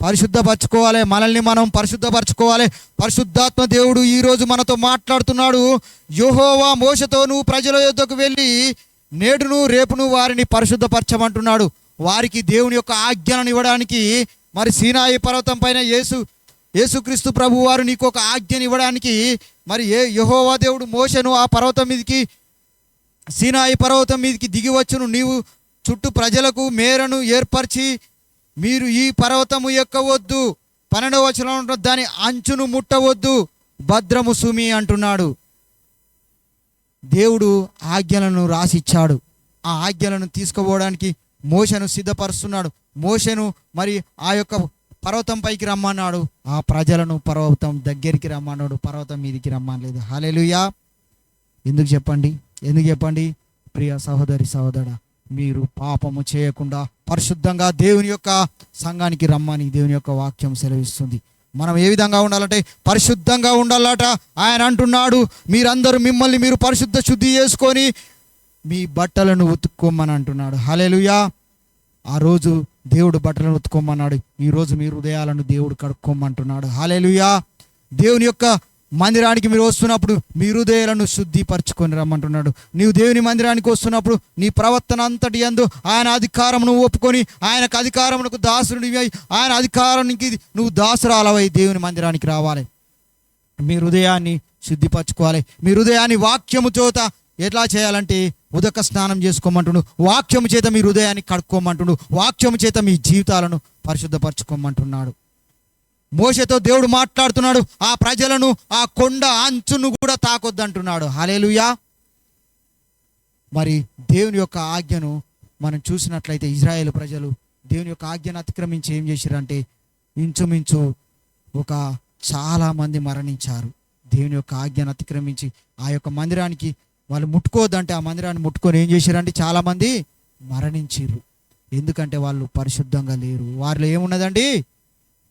పరిశుద్ధపరచుకోవాలి. మనల్ని మనం పరిశుద్ధపరచుకోవాలి. పరిశుద్ధాత్మ దేవుడు ఈరోజు మనతో మాట్లాడుతున్నాడు. యెహోవా మోషేతో నువ్వు ప్రజల యొద్దకు వెళ్ళి నేడును రేపును వారిని పరిశుద్ధపరచమంటున్నాడు. వారికి దేవుని యొక్క ఆజ్ఞలను ఇవ్వడానికి మరి సీనాయి పర్వతం పైన యేసుక్రీస్తు ప్రభు వారు నీకు ఒక ఆజ్ఞను ఇవ్వడానికి మరి యెహోవా దేవుడు మోషేను ఆ పర్వతం మీదకి, సీనాయి పర్వతం మీదకి దిగి వచ్చును. నీవు చుట్టూ ప్రజలకు మేరను ఏర్పరిచి మీరు ఈ పర్వతము ఎక్కవద్దు, 12వ వచనంలో దాని అంచును ముట్టవద్దు, భద్రము సుమి అంటున్నాడు. దేవుడు ఆజ్ఞలను రాసిచ్చాడు. ఆ ఆజ్ఞలను తీసుకుపోవడానికి మోషేను సిద్ధపరుస్తున్నాడు. మోషేను మరి ఆ యొక్క పర్వతం పైకి రమ్మన్నాడు. ఆ ప్రజలను పర్వతం దగ్గరికి రమ్మన్నాడు, పర్వతం మీదికి రమ్మనలేదు. హల్లెలూయా. ఎందుకు చెప్పండి ప్రియ సహోదరి సహోదరా, మీరు పాపము చేయకుండా పరిశుద్ధంగా దేవుని యొక్క సంఘానికి రమ్మని దేవుని యొక్క వాక్యం సెలవిస్తుంది. మనం ఏ విధంగా ఉండాలంటే పరిశుద్ధంగా ఉండాలట. ఆయన అంటున్నాడు, మీరందరూ మిమ్మల్ని మీరు పరిశుద్ధ శుద్ధి చేసుకొని మీ బట్టలను ఉతుక్కోమని అంటున్నాడు. హల్లెలూయా. ఆ రోజు దేవుడు బట్టలను ఉతుక్కోమన్నాడు. ఈరోజు మీ హృదయాలను దేవుడు కడుక్కోమంటున్నాడు. హల్లెలూయా. దేవుని యొక్క మందిరానికి మీరు వస్తున్నప్పుడు మీ హృదయాలను శుద్ధిపరచుకొని రమ్మంటున్నాడు. నీవు దేవుని మందిరానికి వస్తున్నప్పుడు నీ ప్రవర్తన అంతటి యందు ఆయన అధికారమును ఒప్పుకొని ఆయనకు అధికారమునకు దాసుడివి అయి ఆయన అధికారానికి నువ్వు దాసురాలవై దేవుని మందిరానికి రావాలి. మీ హృదయాన్ని శుద్ధిపరచుకోవాలి. మీ హృదయాన్ని వాక్యము చేత ఎట్లా చేయాలంటే ఉదక స్నానం చేసుకోమంటుండు, వాక్యము చేత మీ హృదయాన్ని కడుక్కోమంటుండు, వాక్యము చేత మీ జీవితాలను పరిశుద్ధపరచుకోమంటున్నాడు. మోషేతో దేవుడు మాట్లాడుతున్నాడు. ఆ ప్రజలను ఆ కొండ అంచును కూడా తాకొద్దంటున్నాడు. హల్లెలూయా. మరి దేవుని యొక్క ఆజ్ఞను మనం చూసినట్లయితే ఇజ్రాయేలు ప్రజలు దేవుని యొక్క ఆజ్ఞను అతిక్రమించి ఏం చేశారంటే ఇంచుమించు ఒక చాలా మంది మరణించారు. దేవుని యొక్క ఆజ్ఞను అతిక్రమించి ఆ యొక్క మందిరానికి వాళ్ళు ముట్టుకోవద్దంటే ఆ మందిరాన్ని ముట్టుకొని ఏం చేశారంటే చాలామంది మరణించారు. ఎందుకంటే వాళ్ళు పరిశుద్ధంగా లేరు. వారిలో ఏమున్నదండి?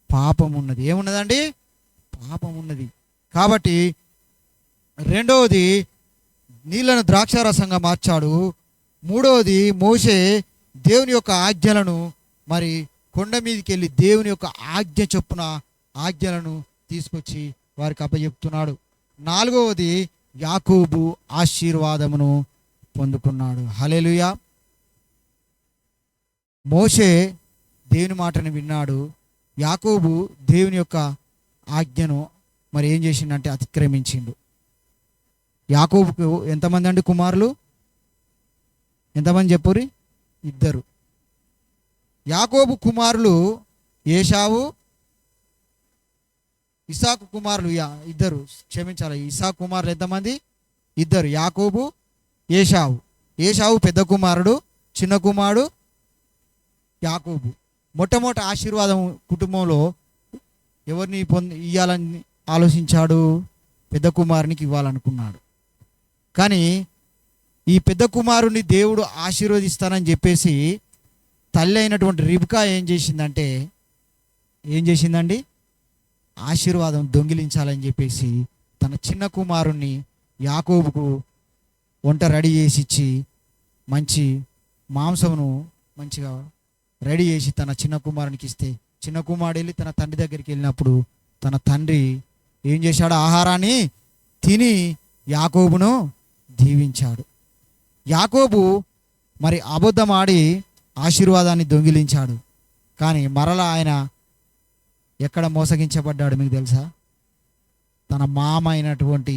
పాపం ఉన్నది. ఏమున్నదండి? పాపం ఉన్నది. కాబట్టి రెండవది నీళ్లను ద్రాక్షారసంగా మార్చాడు. మూడవది మోషే దేవుని యొక్క ఆజ్ఞలను మరి కొండ మీదకి వెళ్ళి దేవుని యొక్క ఆజ్ఞ చొప్పున ఆజ్ఞలను తీసుకొచ్చి వారికి అప్పచెప్తున్నాడు. 4వది యాకోబు ఆశీర్వాదమును పొందుకున్నాడు. హల్లెలూయా. మోషే దేవుని మాటను విన్నాడు. యాకోబు దేవుని యొక్క ఆజ్ఞను మరి ఏం చేసిండంటే అతిక్రమించిండు. యాకోబుకు ఎంతమంది అండి కుమారులు? ఎంతమంది చెప్పురి? 2. యాకోబు కుమారులు ఏశావు, ఇసాకు కుమారులు 2. క్షమించాలి, ఇసాకు కుమారులు ఎంతమంది? 2. యాకోబు, ఏశావు. ఏశావు పెద్ద కుమారుడు, చిన్న కుమారుడు యాకోబు. మొట్టమొదటి ఆశీర్వాదం కుటుంబంలో ఎవరిని ఇవ్వాలని ఆలోచించాడు? పెద్ద కుమారునికి ఇవ్వాలనుకున్నాడు. కానీ ఈ పెద్ద కుమారుని దేవుడు ఆశీర్వదిస్తానని చెప్పేసి తల్లి అయినటువంటి రిబ్కా ఏం చేసిందండి? ఆశీర్వాదం దొంగిలించాలని చెప్పేసి తన చిన్న కుమారుణ్ణి యాకోబుకు వంట రెడీ చేసి ఇచ్చి మంచి మాంసమును మంచిగా రెడీ చేసి తన చిన్న కుమారునికి ఇస్తే, చిన్న కుమారుడు వెళ్ళి తన తండ్రి దగ్గరికి వెళ్ళినప్పుడు తన తండ్రి ఏం చేశాడు? ఆహారాన్ని తిని యాకోబును దీవించాడు. యాకోబు మరి అబద్ధమాడి ఆశీర్వాదాన్ని దొంగిలించాడు. కానీ మరలా ఆయన ఎక్కడ మోసగించబడ్డాడు మీకు తెలుసా? తన మామ అయినటువంటి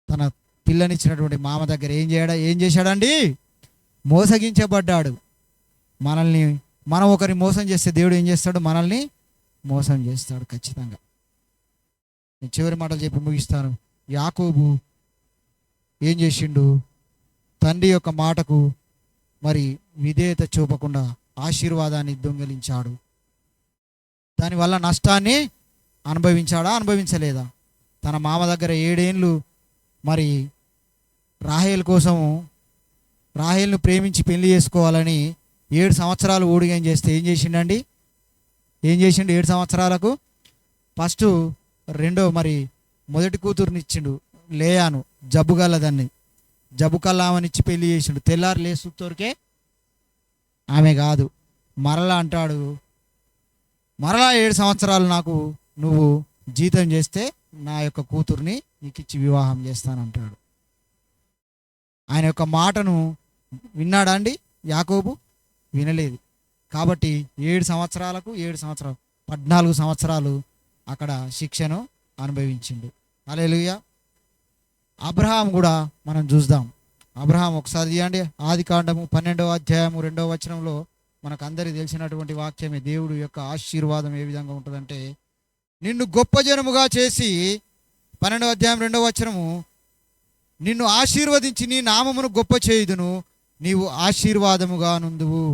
తన పిల్లనిచ్చినటువంటి మామ దగ్గర ఏం చేశాడండి? మోసగించబడ్డాడు. మనం ఒకరిని మోసం చేస్తే దేవుడు ఏం చేస్తాడు? మనల్ని మోసం చేస్తాడు ఖచ్చితంగా. నేను చివరి మాటలు చెప్పి ముగిస్తాను. యాకోబు ఏం చేసిండు? తండ్రి యొక్క మాటకు మరి విధేయత చూపకుండా ఆశీర్వాదాన్ని దొంగిలించాడు. దానివల్ల నష్టాన్ని అనుభవించలేదా? తన మామ దగ్గర 7 ఏళ్ళు మరి రాహేలును ప్రేమించి పెళ్లి చేసుకోవాలని 7 సంవత్సరాలు ఊడిగం చేస్తే ఏం చేసిండు? 7 సంవత్సరాలకు ఫస్ట్ మొదటి కూతురుని ఇచ్చిండు, లేయాను, జబ్బు గలదాన్ని. జబ్బు కల్లామనిచ్చి పెళ్లి చేసిండు. తెల్లారు లేసుతోరికే ఆమె కాదు, మరలా అంటాడు, మరలా 7 సంవత్సరాలు నాకు నువ్వు జీతం చేస్తే నా యొక్క కూతుర్ని నీకు ఇచ్చి వివాహం చేస్తానంటాడు. ఆయన యొక్క మాటను విన్నాడా అండి యాకోబు? వినలేదు. కాబట్టి 7 సంవత్సరాలకు 14 సంవత్సరాలు అక్కడ శిక్షను అనుభవించిండు. హల్లెలూయా. అబ్రహాం కూడా మనం చూద్దాం. అబ్రహాం ఒకసారి తీయండి. ఆదికాండము 12వ అధ్యాయము 2వ వచనంలో మనకు అందరికీ తెలిసినటువంటి వాక్యమే. దేవుడు యొక్క ఆశీర్వాదం ఏ విధంగా ఉంటుందంటే, నిన్ను గొప్ప జనముగా చేసి 12వ అధ్యాయం 2వ వచనము, నిన్ను ఆశీర్వదించి నీ నామమును గొప్ప చేయుదును, నీవు ఆశీర్వాదముగా నుందువు.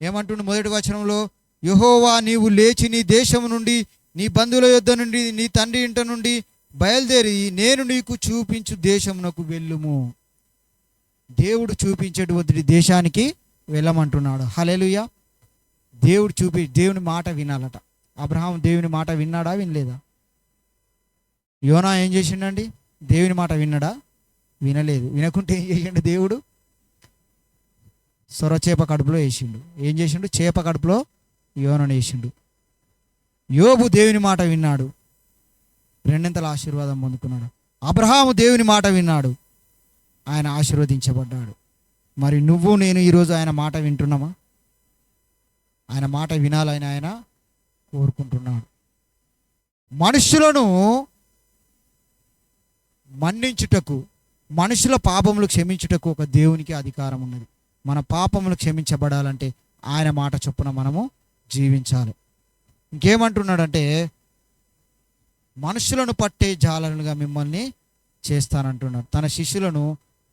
ఏమంటుండు మొదటి వచనంలో? యెహోవా నీవు లేచి నీ దేశము నుండి, నీ బంధువుల యొద్ద నుండి, నీ తండ్రి ఇంట నుండి బయలుదేరి నేను నీకు చూపించు దేశమునకు వెళ్ళుము. దేవుడు చూపించేటువంటి దేశానికి వెళ్ళమంటున్నాడు. హల్లెలూయా. దేవుని మాట వినాలట. అబ్రహాం దేవుని మాట విన్నాడా? వినలేదా? యోనా ఏం చేసిండండి? దేవుని మాట విన్నాడా? వినలేదు. వినకుంటే ఏం చేసిండు? దేవుడు సొరచేప కడుపులో వేసిండు. ఏం చేసిండు? చేప కడుపులో యోనను వేసిండు. యోబు దేవుని మాట విన్నాడు, 2 ఆశీర్వాదం పొందుకున్నాడు. అబ్రహాము దేవుని మాట విన్నాడు, ఆయన ఆశీర్వదించబడ్డాడు. మరి నువ్వు నేను ఈరోజు ఆయన మాట వింటున్నామా? ఆయన మాట వినాలని ఆయన కోరుకుంటున్నాడు. మనుషులను మన్నించుటకు, మనుషుల పాపములు క్షమించుటకు ఒక దేవునికి అధికారం ఉన్నది. మన పాపములు క్షమించబడాలంటే ఆయన మాట చొప్పున మనము జీవించాలి. ఇంకేమంటున్నాడంటే, మనుషులను పట్టే జాలరులుగా మిమ్మల్ని చేస్తానంటున్నాడు. తన శిష్యులను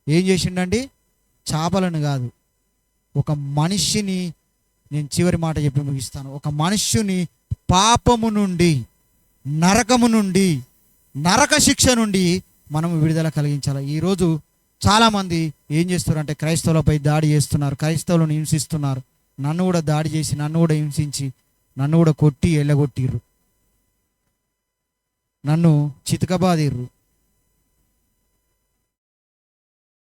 ఏం చేసిండండి? చేపలను కాదు, ఒక మనిషిని, నేను చివరి మాట చెప్పి ముగిస్తాను, ఒక మనుష్యుని పాపము నుండి, నరకము నుండి, నరక శిక్ష నుండి మనము విడుదల కలిగించాలి. ఈరోజు చాలామంది ఏం చేస్తున్నారంటే క్రైస్తవులపై దాడి చేస్తున్నారు, క్రైస్తవులను హింసిస్తున్నారు. నన్ను కూడా దాడి చేసి, నన్ను కూడా హింసించి, నన్ను కూడా కొట్టి ఎల్లగొట్టిర్రు, నన్ను చితకబాదిర్రు.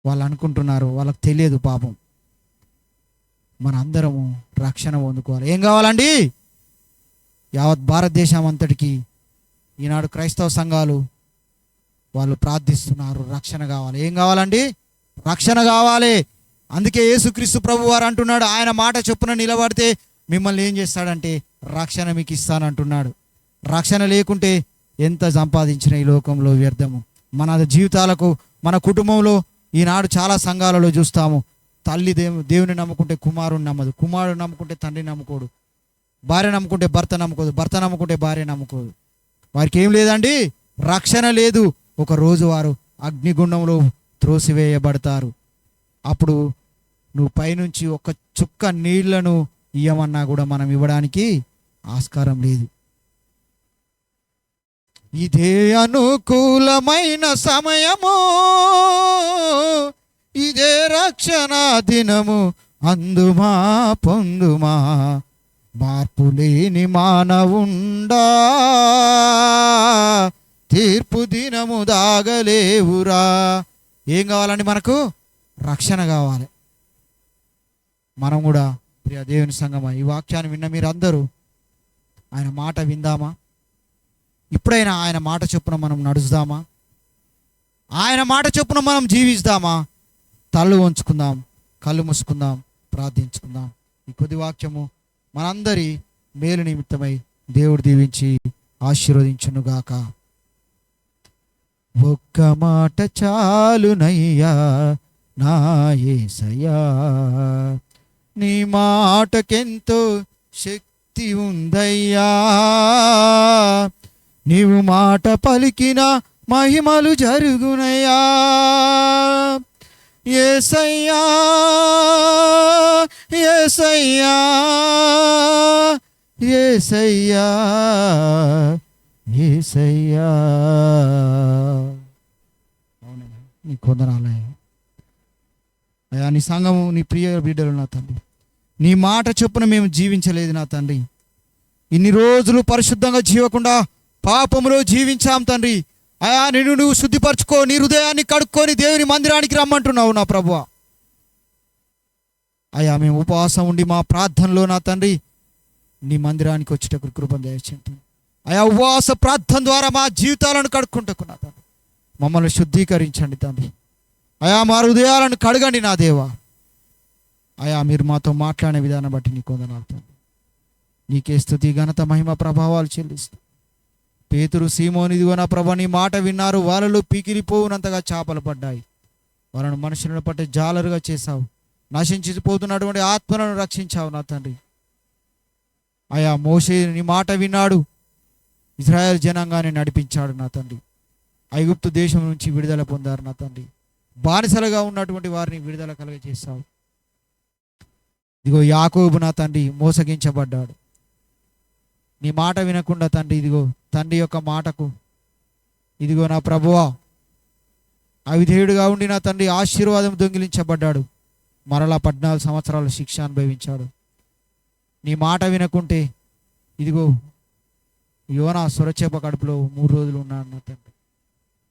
వాళ్ళు అనుకుంటున్నారు, వాళ్ళకి తెలియదు పాపం. మన అందరము రక్షణ పొందుకోవాలి. ఏం కావాలండి? యావత్ భారతదేశం అంతటికి ఈనాడు క్రైస్తవ సంఘాలు వాళ్ళు ప్రార్థిస్తున్నారు, రక్షణ కావాలి. ఏం కావాలండి? రక్షణ కావాలి. అందుకే యేసుక్రీస్తు ప్రభు వారు అంటున్నాడు, ఆయన మాట చొప్పున నిలబడితే మిమ్మల్ని ఏం చేస్తాడంటే రక్షణ మీకు ఇస్తానంటున్నాడు. రక్షణ లేకుంటే ఎంత సంపాదించిన ఈ లోకంలో వ్యర్థము. మన జీవితాలకు, మన కుటుంబంలో ఈనాడు చాలా సంఘాలలో చూస్తాము, తల్లి దేవుని నమ్ముకుంటే కుమారుని నమ్మదు, కుమారుడు నమ్ముకుంటే తండ్రి నమ్ముకోడు, భార్య నమ్ముకుంటే భర్త నమ్ముకోదు, భర్త నమ్ముకుంటే భార్య నమ్ముకోదు. వారికి ఏం లేదండి? రక్షణ లేదు. ఒక రోజు వారు అగ్నిగుండంలో త్రోసివేయబడతారు. అప్పుడు నువ్వు పైనుంచి ఒక చుక్క నీళ్లను ఇయ్యమన్నా కూడా మనం ఇవ్వడానికి ఆస్కారం లేదు. ఇదే అనుకూలమైన సమయము, ఇదే రక్షణ దినము, అందుమా పొందుమా మార్పు లేని మానవుండా, తీర్పు దినము దాగలేవురా. ఏం కావాలండి? మనకు రక్షణ కావాలి. మనం కూడా ప్రియ దేవుని సంగమా, ఈ వాక్యాన్ని విన్న మీరందరూ ఆయన మాట విందామా? ఇప్పుడైనా ఆయన మాట చొప్పున మనం నడుచుదామా? ఆయన మాట చొప్పున మనం జీవిస్తామా? తల్లు వంచుకుందాం, కళ్ళు మూసుకుందాం, ప్రార్థించుకుందాం. ఈ కొద్ది వాక్యము మనందరి మేలు నిమిత్తమై దేవుడు దీవించి ఆశీర్వదించునుగాక. ఒక్క మాట చాలునయ్యా నా యేసయ్యా, నీ మాటకెంతో శక్తి ఉందయ్యా, నీవు మాట పలికిన మహిమలు జరుగునయ్యా. యేసయ్యా యేసయ్యా యేసయ్యా యేసయ్యా. అవునయ్యా, నీ కొందనాలయ్యా. అయ్యా, నీ సంఘము, నీ ప్రియ బిడ్డలు నా తండ్రి, నీ మాట చొప్పున మేము జీవించలేదు నా తండ్రి. ఇన్ని రోజులు పరిశుద్ధంగా జీవకుండా పాపములో జీవించాం తండ్రి. అయా, నిన్ను నువ్వు శుద్ధిపరచుకో, నీ హృదయాన్ని కడుక్కొని దేవుని మందిరానికి రమ్మంటున్నావు నా ప్రభువా. అయా, మేము ఉపవాసం ఉండి మా ప్రార్థనలో నా తండ్రి నీ మందిరానికి వచ్చేటప్పుడు కృపను దయచేయండి. అయా, ఉపవాస ప్రార్థన ద్వారా మా జీవితాలను కడుక్కుంటకు నా తండ్రి మమ్మల్ని శుద్ధీకరించండి తండ్రి. అయా, మా హృదయాలను కడగండి నా దేవా. అయా, మీరు మాతో మాట్లాడే విధానం బట్టి నీ కొందనాలు తండ్రి. నీకే స్తుతి, ఘనత, మహిమ, ప్రభావాలు చెల్లిస్తూ పేతురు, సీమోను, ఇదిగో నా ప్రభా నీ మాట విన్నారు, వాళ్ళలో పీకిలిపోవునంతగా చేపలు పడ్డాయి. వాళ్ళను మనుషులను పట్టే జాలరుగా చేశావు, నశించిపోతున్నటువంటి ఆత్మలను రక్షించావు నా తండ్రి. అయా, మోషే నీ మాట విన్నాడు, ఇజ్రాయెల్ జనాంగాన్ని నడిపించాడు నా తండ్రి. ఐగుప్తు దేశం నుంచి విడుదల పొందారు నా తండ్రి. బానిసలుగా ఉన్నటువంటి వారిని విడుదల కలుగజేశావు. ఇదిగో యాకోబు నా తండ్రి మోసగించబడ్డాడు, నీ మాట వినకుండా తండ్రి. ఇదిగో తండ్రి యొక్క మాటకు ఇదిగో నా ప్రభువా అవిధేయుడుగా ఉండి నా తండ్రి ఆశీర్వాదం దొంగిలించబడ్డాడు. మరలా 14 సంవత్సరాల శిక్ష అనుభవించాడు. నీ మాట వినకుంటే ఇదిగో యోనా సొరచేప కడుపులో 3 రోజులు ఉన్నాడు నా తండ్రి.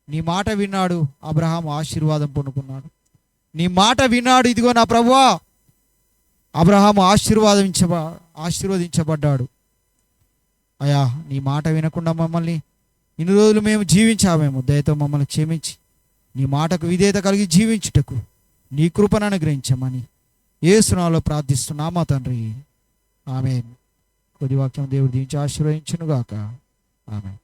నీ మాట విన్నాడు, అబ్రహాం ఆశీర్వాదం పొందుకున్నాడు. నీ మాట విన్నాడు, ఇదిగో నా ప్రభువా అబ్రహాం ఆశీర్వదించబడ్డాడు. అయా, నీ మాట వినకుండా మమ్మల్ని ఇన్ని రోజులు మేము జీవించామేమో, దయతో మమ్మల్ని క్షమించి నీ మాటకు విధేయత కలిగి జీవించుటకు నీ కృపను అనుగ్రహించమని యేసు నామములో ప్రార్థిస్తున్నామా తండ్రి. ఆమేన్. కొద్ది వాక్యం దేవుడు దీవించి ఆశీర్వదించునుగాక. ఆమేన్.